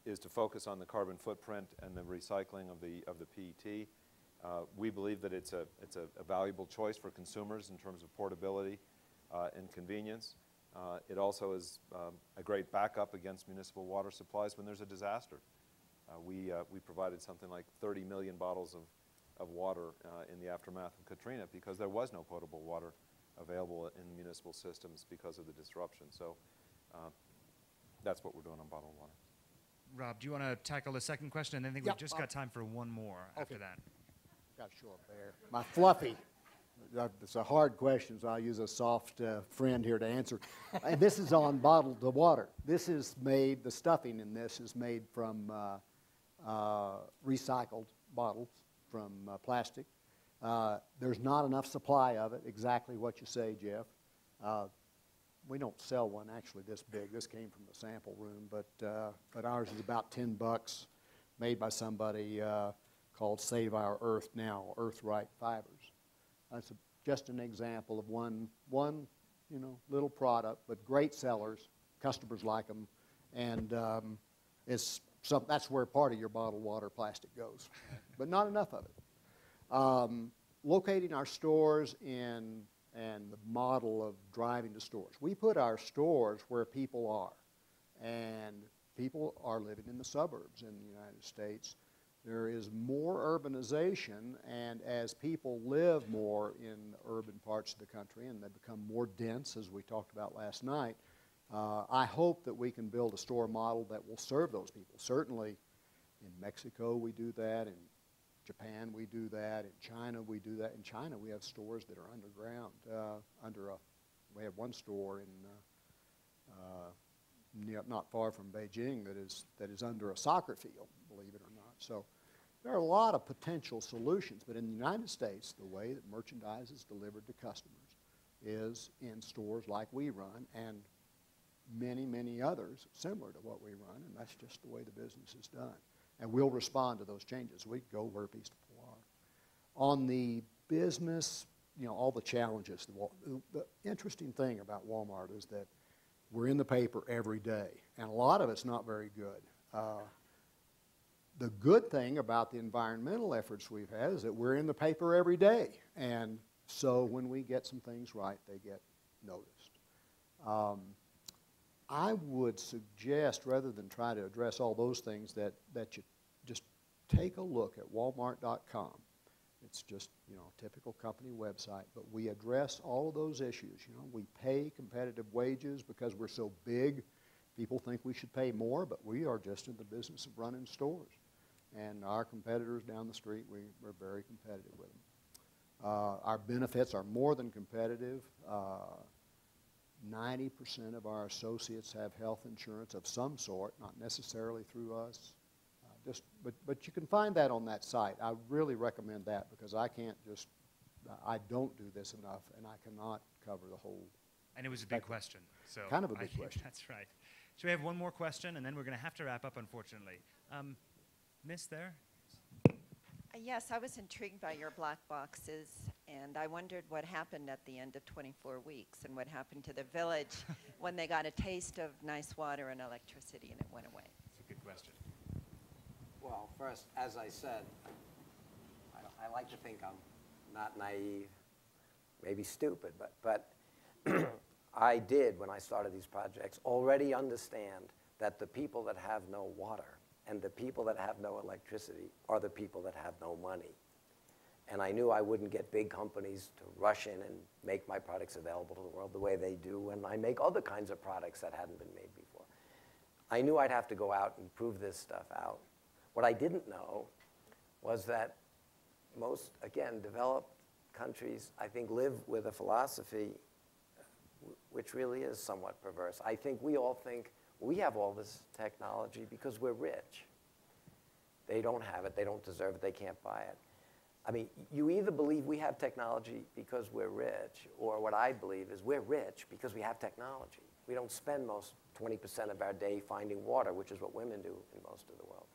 is to focus on the carbon footprint and the recycling of the PET. We believe that it's a valuable choice for consumers in terms of portability and convenience. It also is a great backup against municipal water supplies when there's a disaster. We provided something like 30 million bottles of water in the aftermath of Katrina because there was no potable water available in municipal systems because of the disruption. So that's what we're doing on bottled water. Rob, do you want to tackle the second question? And I think we've just got time for one more after that. Got to show up there. My fluffy. It's a hard question, so I'll use a soft friend here to answer. And this is on bottled water. This is made, the stuffing in this is made from recycled bottles from plastic. There's not enough supply of it, exactly what you say, Jeff. We don't sell one actually this big. This came from the sample room, but ours is about $10, made by somebody called Save Our Earth Now, Earthright Fibers. That's just an example of one little product, but great sellers. Customers like them, and that's where part of your bottled water plastic goes, but not enough of it. Locating our stores and the model of driving to stores. We put our stores where people are, and people are living in the suburbs in the United States. There is more urbanization, and as people live more in urban parts of the country and they become more dense, as we talked about last night, I hope that we can build a store model that will serve those people. Certainly in Mexico we do that, in Japan we do that, in China we do that. In China we have stores that are underground. We have one store not far from Beijing that is under a soccer field, believe it or not. So there are a lot of potential solutions, but in the United States, the way that merchandise is delivered to customers is in stores like we run and many, many others similar to what we run, and that's just the way the business is done. And we'll respond to those changes. We go where people are. On the business, all the challenges, the interesting thing about Walmart is that we're in the paper every day, and a lot of it's not very good. The good thing about the environmental efforts we've had is that we're in the paper every day, and so when we get some things right, they get noticed. I would suggest, rather than try to address all those things, that you just take a look at walmart.com. It's just, a typical company website, but we address all of those issues. We pay competitive wages because we're so big. People think we should pay more, but we are just in the business of running stores. And our competitors down the street, we're very competitive with them. Our benefits are more than competitive. 90% of our associates have health insurance of some sort, not necessarily through us. But you can find that on that site. I really recommend that because I don't do this enough, and I cannot cover the whole. And it was a big question. So kind of a big question. That's right. So we have one more question, and then we're going to have to wrap up, unfortunately. Miss there? Yes, I was intrigued by your black boxes, and I wondered what happened at the end of 24 weeks and what happened to the village when they got a taste of nice water and electricity and it went away. That's a good question. Well, first, as I said, I like to think I'm not naive, maybe stupid, but I did, when I started these projects, already understand that the people that have no water and the people that have no electricity are the people that have no money. And I knew I wouldn't get big companies to rush in and make my products available to the world the way they do when I make other kinds of products that hadn't been made before. I knew I'd have to go out and prove this stuff out. What I didn't know was that most, again, developed countries, I think, live with a philosophy which really is somewhat perverse. I think we all think we have all this technology because we're rich. They don't have it, they don't deserve it, they can't buy it. I mean, you either believe we have technology because we're rich, or what I believe is we're rich because we have technology. We don't spend most 20% of our day finding water, which is what women do in most of the world.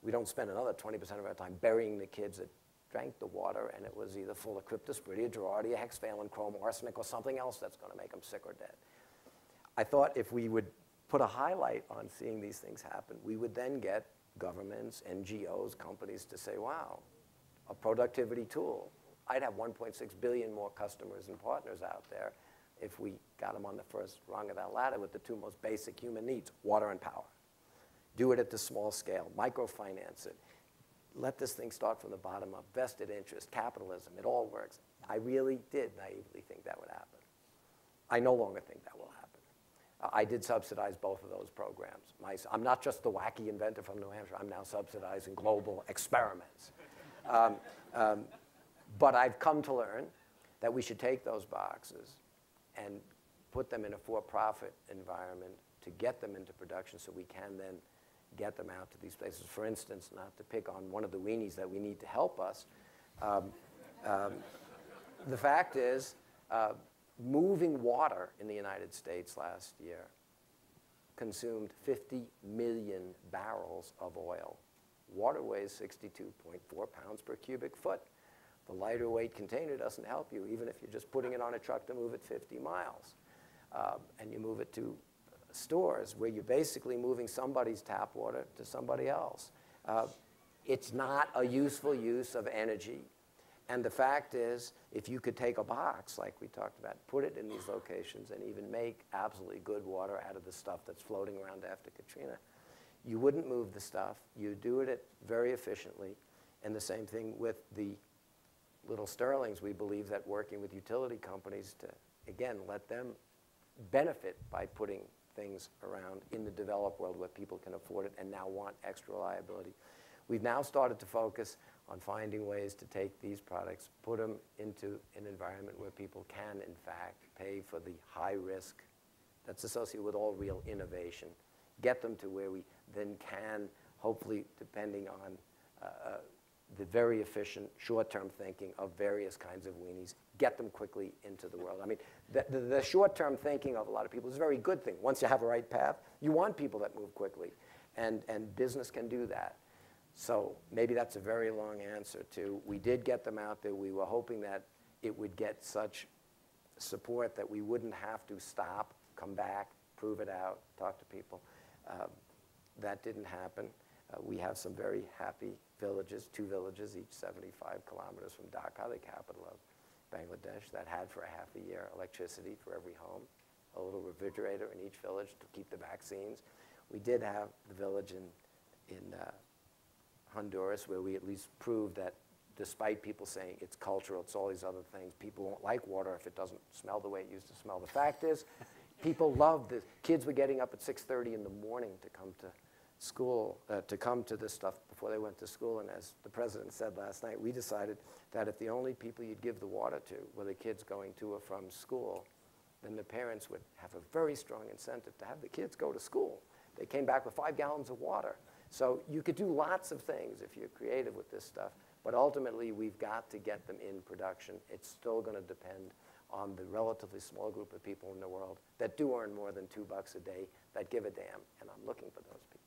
We don't spend another 20% of our time burying the kids that drank the water and it was either full of cryptosporidia, Giardia, hexvalent, chrome, arsenic, or something else that's going to make them sick or dead. I thought if we would put a highlight on seeing these things happen, we would then get governments, NGOs, companies to say, wow, a productivity tool. I'd have 1.6 billion more customers and partners out there if we got them on the first rung of that ladder with the two most basic human needs, water and power. Do it at the small scale, microfinance it. Let this thing start from the bottom up, vested interest, capitalism, it all works. I really did naively think that would happen. I no longer think that will happen. I did subsidize both of those programs. I'm not just the wacky inventor from New Hampshire, I'm now subsidizing global experiments. But I've come to learn that we should take those boxes and put them in a for-profit environment to get them into production so we can then get them out to these places. For instance, not to pick on one of the weenies that we need to help us, the fact is, moving water in the United States last year consumed 50 million barrels of oil. Water weighs 62.4 pounds per cubic foot. The lighter weight container doesn't help you, even if you're just putting it on a truck to move it 50 miles. And you move it to stores where you're basically moving somebody's tap water to somebody else. It's not a useful use of energy. And the fact is, if you could take a box, like we talked about, put it in these locations and even make absolutely good water out of the stuff that's floating around after Katrina, you wouldn't move the stuff. You do it very efficiently. And the same thing with the little sterlings. We believe that working with utility companies to, again, let them benefit by putting things around in the developed world where people can afford it and now want extra reliability. We've now started to focus on finding ways to take these products, put them into an environment where people can, in fact, pay for the high risk that's associated with all real innovation, get them to where we then can, hopefully, depending on the very efficient short-term thinking of various kinds of weenies, get them quickly into the world. I mean, the short-term thinking of a lot of people is a very good thing. Once you have a right path, you want people that move quickly, and business can do that. So maybe that's a very long answer to, we did get them out there. We were hoping that it would get such support that we wouldn't have to stop, come back, prove it out, talk to people. That didn't happen. We have some very happy villages, 2 villages, each 75 kilometers from Dhaka, the capital of Bangladesh, that had for a half a year electricity for every home, a little refrigerator in each village to keep the vaccines. We did have the village in Honduras where we at least proved that despite people saying it's cultural, it's all these other things, people won't like water if it doesn't smell the way it used to smell. The fact is, people loved this. Kids were getting up at 6:30 in the morning to come to school, to come to this stuff before they went to school. And as the president said last night, we decided that if the only people you'd give the water to were the kids going to or from school, then the parents would have a very strong incentive to have the kids go to school. They came back with 5 gallons of water. So you could do lots of things if you're creative with this stuff, but ultimately we've got to get them in production. It's still going to depend on the relatively small group of people in the world that do earn more than $2 a day, that give a damn, and I'm looking for those people.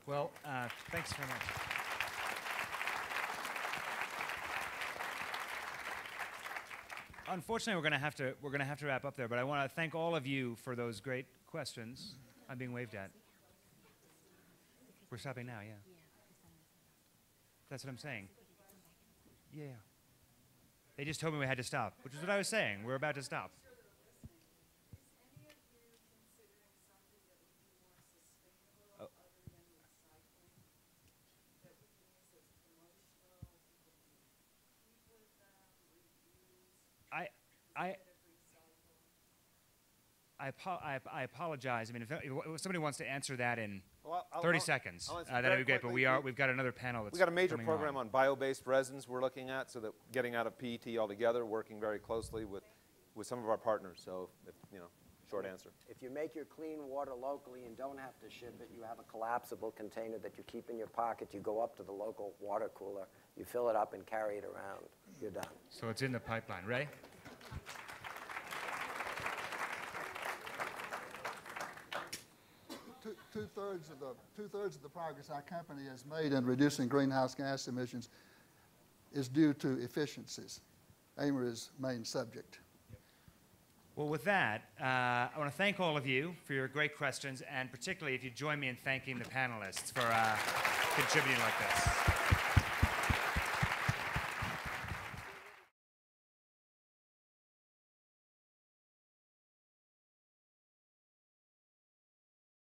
Well, thanks very much. Unfortunately, we're going to have to wrap up there. But I want to thank all of you for those great questions. I'm being waved at. We're stopping now, yeah. That's what I'm saying. Yeah. They just told me we had to stop, which is what I was saying. We're about to stop. I apologize. I mean, if somebody wants to answer that in 30 seconds, that'd be great. But we've got another panel that's We've got a major program on bio-based resins we're looking at, so that getting out of PET altogether, working very closely with with some of our partners. So, if, you know, short answer. If you make your clean water locally and don't have to ship it, you have a collapsible container that you keep in your pocket. You go up to the local water cooler, you fill it up and carry it around. You're done. So it's in the pipeline. Ray? Two-thirds of the progress our company has made in reducing greenhouse gas emissions is due to efficiencies, Amory's main subject. Well, with that, I want to thank all of you for your great questions, and particularly if you join me in thanking the panelists for contributing like this.